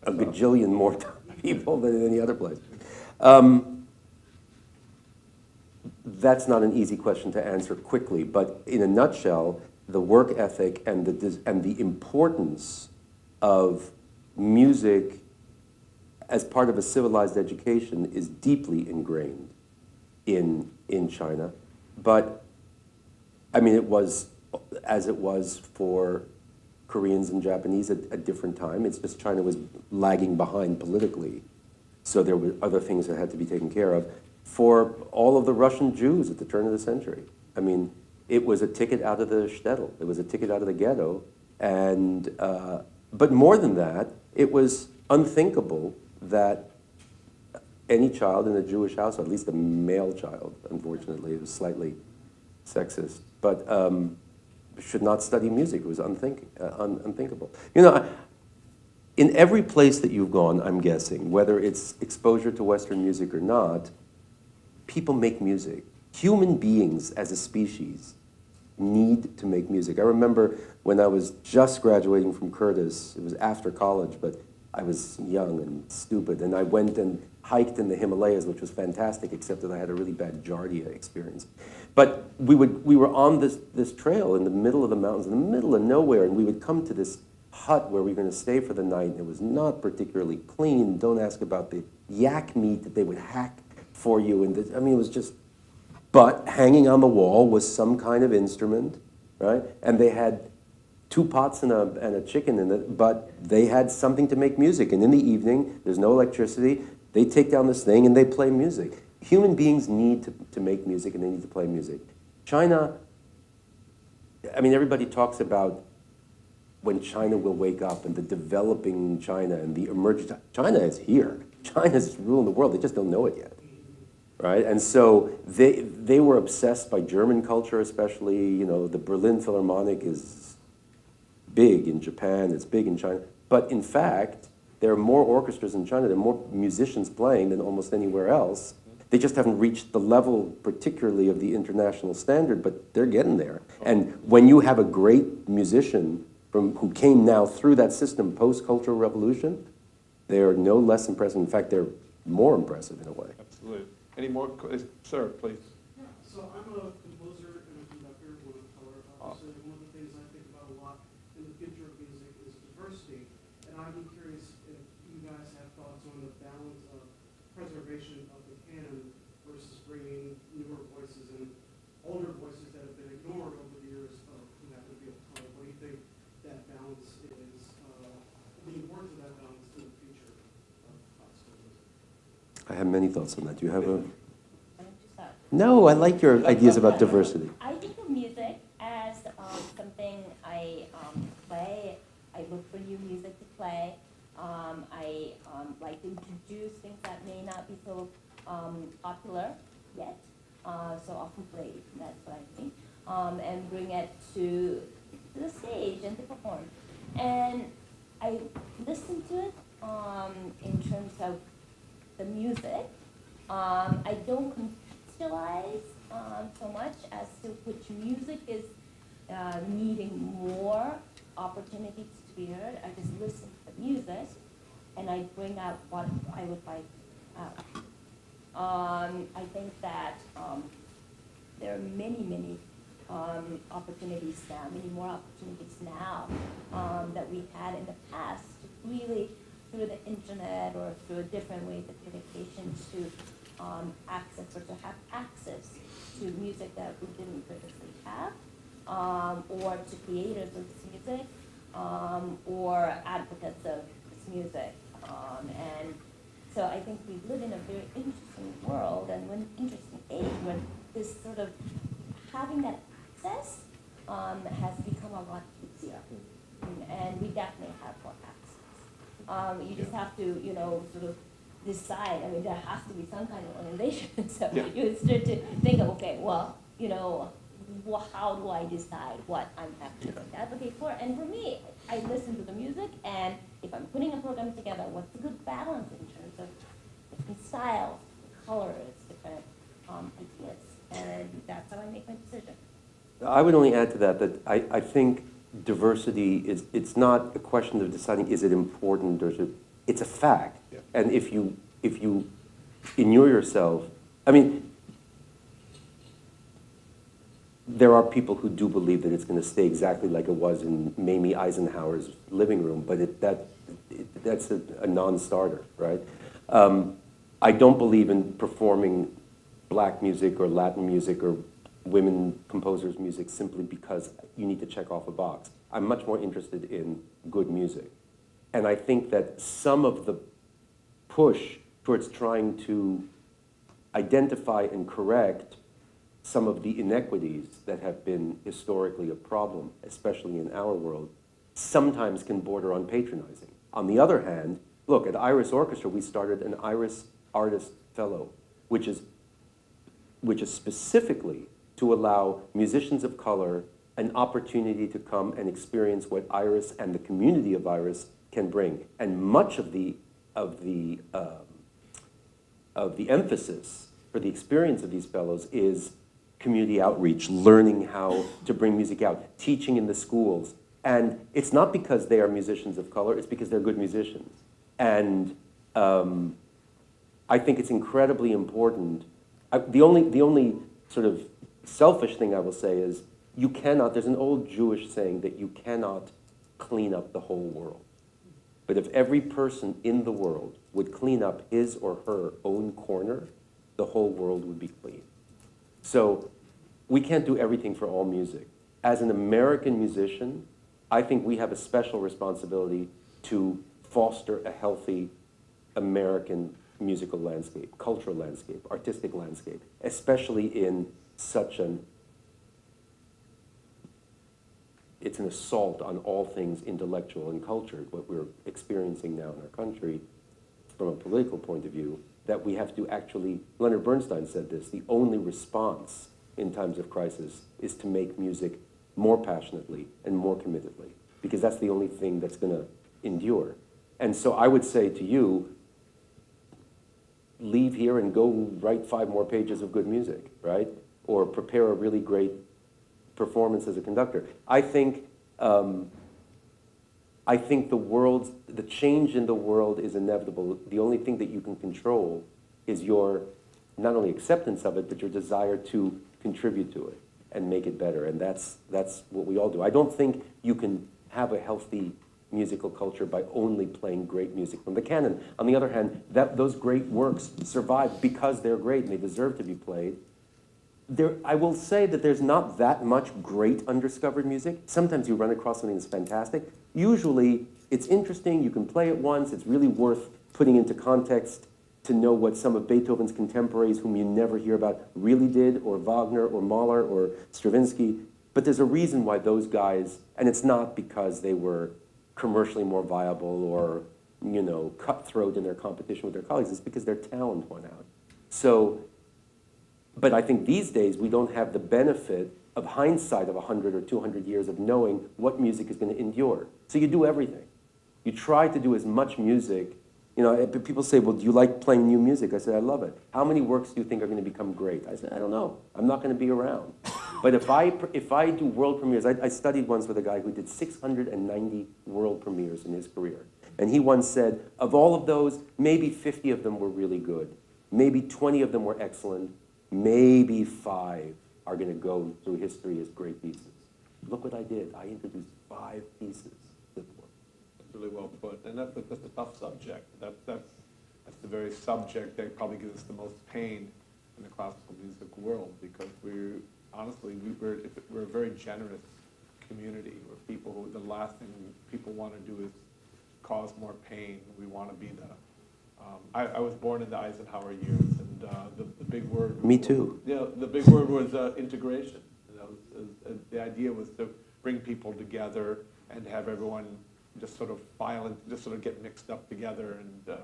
Speaker 4: a gajillion more people than in any other place. That's not an easy question to answer quickly, but in a nutshell, the work ethic and the importance of music as part of a civilized education is deeply ingrained in China. But, I mean, it was, as it was for Koreans and Japanese at a different time. It's just China was lagging behind politically. So there were other things that had to be taken care of. For all of the Russian Jews at the turn of the century, I mean, it was a ticket out of the shtetl. It was a ticket out of the ghetto. And, but more than that, it was unthinkable that any child in a Jewish household, at least a male child, unfortunately, it was slightly sexist, but should not study music. It was unthinkable. In every place that you've gone, I'm guessing, whether it's exposure to Western music or not, people make music. Human beings as a species need to make music. I remember when I was just graduating from Curtis, it was after college, but I was young and stupid, and I went and hiked in the Himalayas, which was fantastic, except that I had a really bad giardia experience. But we were on this trail in the middle of the mountains, in the middle of nowhere, and we would come to this hut where we were going to stay for the night. It was not particularly clean. Don't ask about the yak meat that they would hack for you. And I mean, it was just, but hanging on the wall was some kind of instrument, right? And they had 2 pots and a chicken in it, but they had something to make music. And in the evening, there's no electricity, they take down this thing and they play music. Human beings need to make music and they need to play music. China, I mean, everybody talks about when China will wake up and the developing China and the emerging China is here. China's ruling the world, they just don't know it yet. Right? And so they were obsessed by German culture, especially, you know, the Berlin Philharmonic is big in Japan, it's big in China. But in fact, there are more orchestras in China, there are more musicians playing than almost anywhere else. They just haven't reached the level, particularly of the international standard, but they're getting there. And when you have a great musician who came now through that system post-Cultural Revolution, they're no less impressive. In fact, they're more impressive in a way.
Speaker 2: Absolutely. Any more, sir, please.
Speaker 6: Yeah, so I'm a composer and a conductor, one of color. Obviously, one of the things I think about a lot in the future of music is diversity. And I'd be curious if you guys have thoughts on the balance of preservation of the canon versus bringing newer voices and older voices that have been ignored over the years who happen to be of color. What do you think that balance is, the importance of that balance in the future of classical music?
Speaker 4: I have many thoughts on that. Do you have a...
Speaker 3: Why don't you start?
Speaker 4: No, I like your ideas about diversity.
Speaker 3: I think of music as something I play. I look for new music to play. I like to introduce things that may not be so popular yet. So often play, that's what I think. And bring it to the stage and to perform. And I listen to it in terms of the music. I don't contextualize so much as to which music is needing more opportunities to be heard. I just listen to the music and I bring out what I would like out. I think that there are many opportunities now, many more opportunities now that we had in the past to really, through the internet or through different ways of communication, to access or to have access to music that we didn't previously have, or to creators of this music, or advocates of this music. And so I think we live in a very interesting world and an interesting age when this sort of having that access has become a lot easier. And we definitely have more access. You just have to, sort of decide. I mean, there has to be some kind of organization. So you start to think of, okay, well, how do I decide what I'm actually going to advocate for? And for me, I listen to the music, and if I'm putting a program together, what's the good balance in terms of different styles, different colors, different ideas? And that's how I make my decision.
Speaker 4: I would only add to that I think diversity it's not a question of deciding is it important or it's a fact.
Speaker 2: Yeah.
Speaker 4: And if you inure yourself, I mean, there are people who do believe that it's going to stay exactly like it was in Mamie Eisenhower's living room, but that's a non-starter, right? I don't believe in performing black music or Latin music or women composers' music simply because you need to check off a box. I'm much more interested in good music. And I think that some of the push towards trying to identify and correct some of the inequities that have been historically a problem, especially in our world, sometimes can border on patronizing. On the other hand, look, at Iris Orchestra, we started an Iris Artist Fellow, which is specifically to allow musicians of color an opportunity to come and experience what Iris and the community of Iris can bring. And much of the emphasis for the experience of these fellows is community outreach, learning how to bring music out, teaching in the schools. And it's not because they are musicians of color, it's because they're good musicians. And I think it's incredibly important. The only sort of selfish thing I will say is you cannot, there's an old Jewish saying that you cannot clean up the whole world. But if every person in the world would clean up his or her own corner, the whole world would be clean. So we can't do everything for all music. As an American musician, I think we have a special responsibility to foster a healthy American musical landscape, cultural landscape, artistic landscape, especially in such it's an assault on all things intellectual and cultured, what we're experiencing now in our country from a political point of view, that we have to actually, Leonard Bernstein said this, the only response in times of crisis is to make music more passionately and more committedly, because that's the only thing that's going to endure. And so I would say to you, leave here and go write 5 more pages of good music, right? Or prepare a really great performance as a conductor. I think the change in the world is inevitable. The only thing that you can control is your, not only acceptance of it, but your desire to contribute to it and make it better. And that's what we all do. I don't think you can have a healthy musical culture by only playing great music from the canon. On the other hand, those great works survive because they're great and they deserve to be played. I will say that there's not that much great undiscovered music. Sometimes you run across something that's fantastic. Usually, it's interesting, you can play it once, it's really worth putting into context to know what some of Beethoven's contemporaries, whom you never hear about, really did, or Wagner, or Mahler, or Stravinsky. But there's a reason why those guys, and it's not because they were commercially more viable or, cutthroat in their competition with their colleagues, it's because their talent won out. So, but I think these days we don't have the benefit of hindsight of 100 or 200 years of knowing what music is going to endure. So you do everything. You try to do as much music. People say, well, do you like playing new music? I said, I love it. How many works do you think are going to become great? I said, I don't know. I'm not going to be around. But if I do world premieres, I studied once with a guy who did 690 world premieres in his career. And he once said, of all of those, maybe 50 of them were really good. Maybe 20 of them were excellent. Maybe 5 are going to go through history as great pieces. Look what I did. I introduced 5 pieces.
Speaker 2: That's really well put. And that's a tough subject. That's the very subject that probably gives us the most pain in the classical music world, because we're a very generous community where the last thing people want to do is cause more pain. We want to be I was born in the Eisenhower years, and the big word.
Speaker 4: Me too.
Speaker 2: Yeah, the big word was integration. The idea was to bring people together and have everyone just sort of get mixed up together, and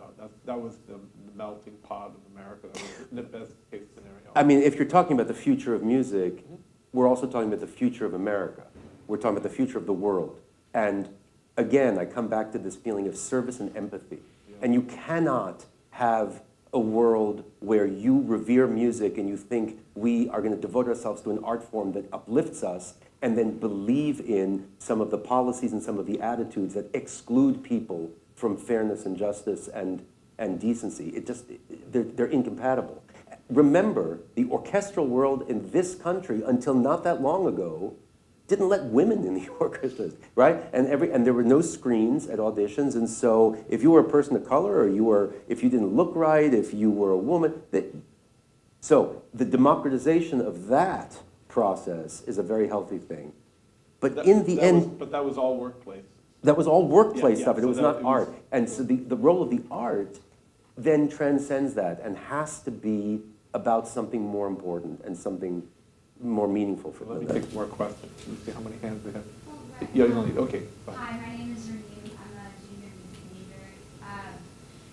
Speaker 2: that was the melting pot of America. That was the best case scenario.
Speaker 4: I mean, if you're talking about the future of music, we're also talking about the future of America. We're talking about the future of the world. And again, I come back to this feeling of service and empathy. Yeah. And you cannot have a world where you revere music and you think we are going to devote ourselves to an art form that uplifts us, and then believe in some of the policies and some of the attitudes that exclude people from fairness and justice and decency. They're incompatible. Remember, the orchestral world in this country, until not that long ago, didn't let women in the orchestras, right? And there were no screens at auditions, and so if you were a person of color, or if you didn't look right, if you were a woman, so the democratization of that process is a very healthy thing. But
Speaker 2: that was all workplace.
Speaker 4: That was all workplace stuff, and it
Speaker 2: so
Speaker 4: was not art. And so the role of the art then transcends that and has to be about something more important and something more meaningful for them.
Speaker 2: Let me take more questions. Let's see how many hands we have.
Speaker 5: Oh, right.
Speaker 2: Yeah, you don't need, okay. Fine.
Speaker 5: Hi, my name is Renee. I'm a junior music major.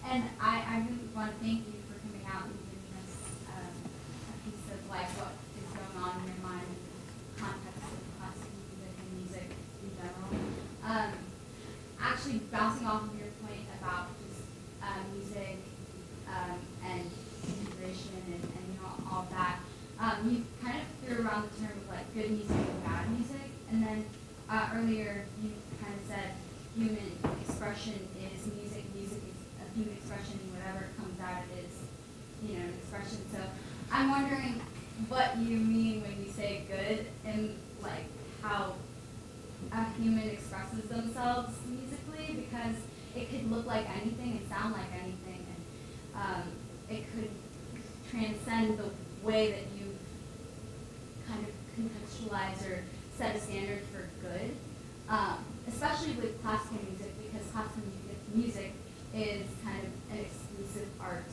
Speaker 5: And I really want to thank you for coming out and giving us a piece of like what is going on in your mind in the context of classical music and music in general. Actually, bouncing off of your point about just music and integration and all of that, you kind of threw around the term of like good music and bad music, and then earlier you kind of said human expression is music, music is a human expression, and whatever comes out of it is, an expression. So I'm wondering what you mean when you say good, and like how a human expresses themselves musically, because it could look like anything and sound like anything, and it could transcend the way that you kind of contextualize or set a standard for good, classical music, because classical music is kind of an exclusive art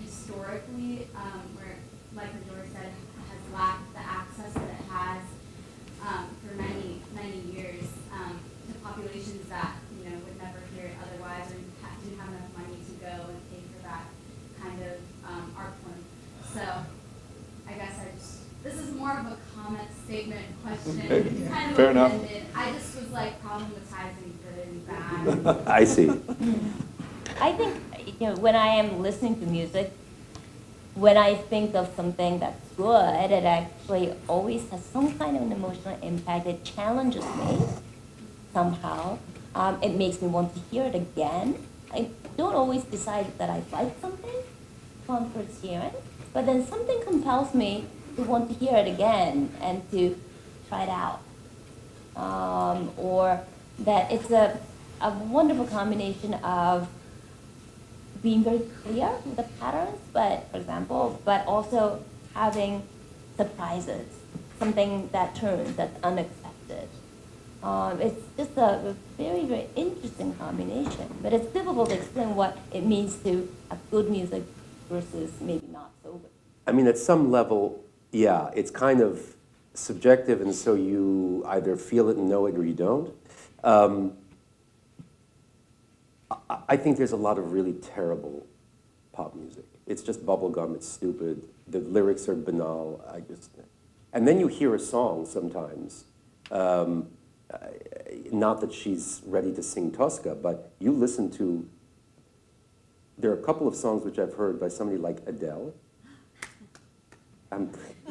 Speaker 5: historically, where, like Midori said, has lacked the access that it has for many, many years to populations that, would never hear it otherwise, or didn't have enough money to go and pay for that kind of art form. So I guess this is more of a comment, statement, question. It's kind of
Speaker 2: Fair enough.
Speaker 5: open-ended. I just was like problematizing good and bad.
Speaker 4: I see.
Speaker 3: I think, when I am listening to music, when I think of something that's good, it actually always has some kind of an emotional impact. It challenges me somehow. It makes me want to hear it again. I don't always decide that I like something upon first hearing, but then something compels me to want to hear it again and to try it out. Or that it's a wonderful combination of being very clear with the patterns, but, for example, but also having surprises, something that turns, that's unexpected. It's just a very, very interesting combination, but it's difficult to explain what it means to have good music versus maybe not so good.
Speaker 4: I mean, at some level, yeah, it's kind of subjective, and so you either feel it and know it or you don't. I think there's a lot of really terrible pop music. It's just bubblegum, it's stupid, the lyrics are banal, and then you hear a song sometimes, not that she's ready to sing Tosca, but you listen to, there are a couple of songs which I've heard by somebody like Adele.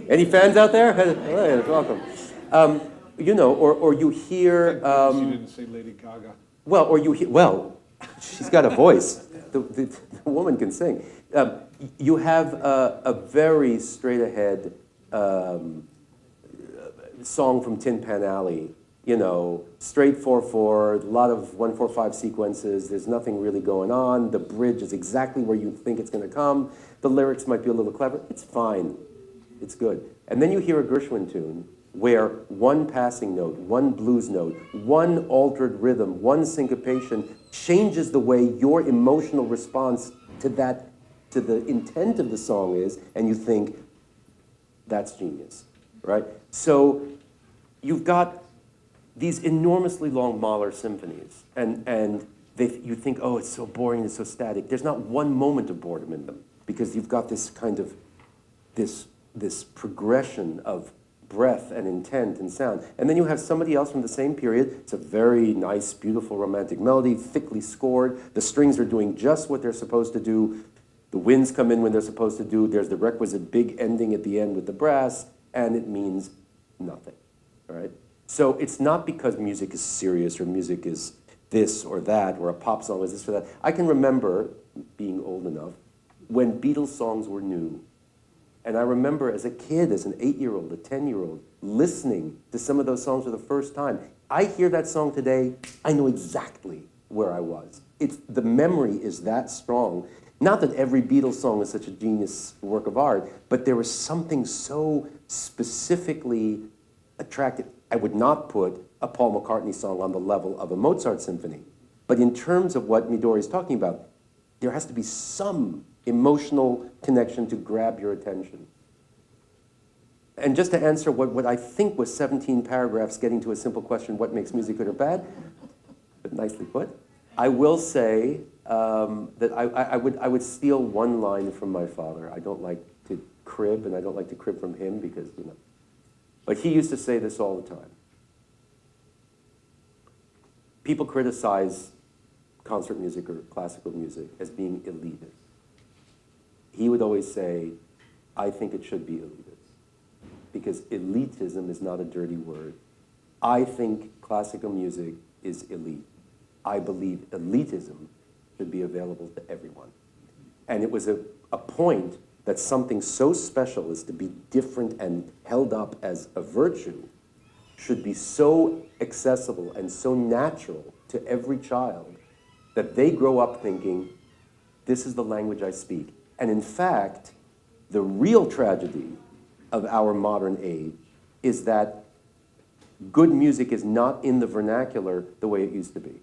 Speaker 4: Any fans out there? Hey, welcome. Or you hear...
Speaker 2: She didn't say Lady Gaga.
Speaker 4: Well, she's got a voice. The woman can sing. You have a very straight-ahead song from Tin Pan Alley, straight 4/4, a lot of 1/4/5 sequences. There's nothing really going on. The bridge is exactly where you think it's going to come. The lyrics might be a little clever. It's fine. It's good. And then you hear a Gershwin tune where one passing note, one blues note, one altered rhythm, one syncopation changes the way your emotional response to the intent of the song is, and you think, that's genius, right? So you've got these enormously long Mahler symphonies, and you think, oh, it's so boring, it's so static. There's not one moment of boredom in them, because you've got this kind of, this progression of breath and intent and sound. And then you have somebody else from the same period. It's a very nice, beautiful, romantic melody, thickly scored. The strings are doing just what they're supposed to do. The winds come in when they're supposed to do. There's the requisite big ending at the end with the brass, and it means nothing, all right? So it's not because music is serious or music is this or that or a pop song is this or that. I can remember, being old enough, when Beatles songs were new. And I remember as a kid, as an 8-year-old, a 10-year-old, listening to some of those songs for the first time. I hear that song today, I know exactly where I was. The memory is that strong. Not that every Beatles song is such a genius work of art, but there was something so specifically attractive. I would not put a Paul McCartney song on the level of a Mozart symphony. But in terms of what Midori is talking about, there has to be some emotional connection to grab your attention. And just to answer what I think was 17 paragraphs getting to a simple question, what makes music good or bad, but nicely put, I will say that I would steal one line from my father. I don't like to crib, and I don't like to crib from him because, but he used to say this all the time. People criticize concert music or classical music as being elitist. He would always say, I think it should be elitist, because elitism is not a dirty word. I think classical music is elite. I believe elitism should be available to everyone. And it was a point that something so special as to be different and held up as a virtue should be so accessible and so natural to every child that they grow up thinking, this is the language I speak. And in fact, the real tragedy of our modern age is that good music is not in the vernacular the way it used to be.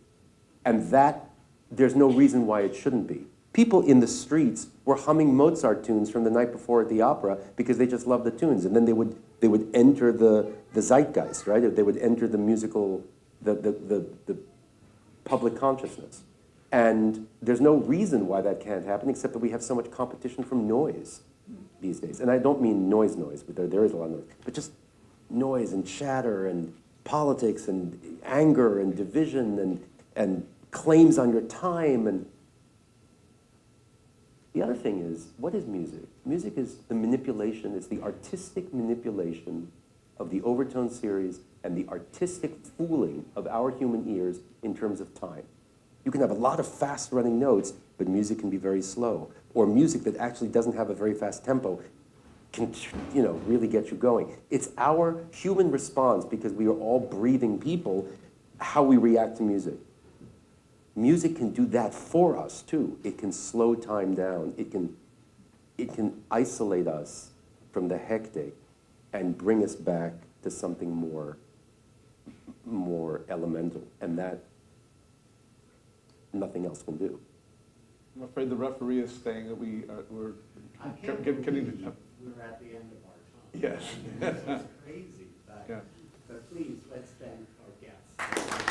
Speaker 4: And that, there's no reason why it shouldn't be. People in the streets were humming Mozart tunes from the night before at the opera because they just loved the tunes. And then they would enter the zeitgeist, right? They would enter the musical, the public consciousness. And there's no reason why that can't happen except that we have so much competition from noise these days. And I don't mean noise, but there is a lot of noise. But just noise and chatter and politics and anger and division and claims on your time. And the other thing is, what is music? Music is the manipulation, it's the artistic manipulation of the overtone series and the artistic fooling of our human ears in terms of time. You can have a lot of fast-running notes, but music can be very slow. Or music that actually doesn't have a very fast tempo can, really get you going. It's our human response, because we are all breathing people, how we react to music. Music can do that for us, too. It can slow time down. It can isolate us from the hectic and bring us back to something more elemental. And that nothing else can do.
Speaker 2: I'm afraid the referee is saying that we're getting to...
Speaker 1: We're at the end of our time.
Speaker 2: Yes.
Speaker 1: It's crazy,
Speaker 2: Yeah.
Speaker 1: but please, let's thank our guests.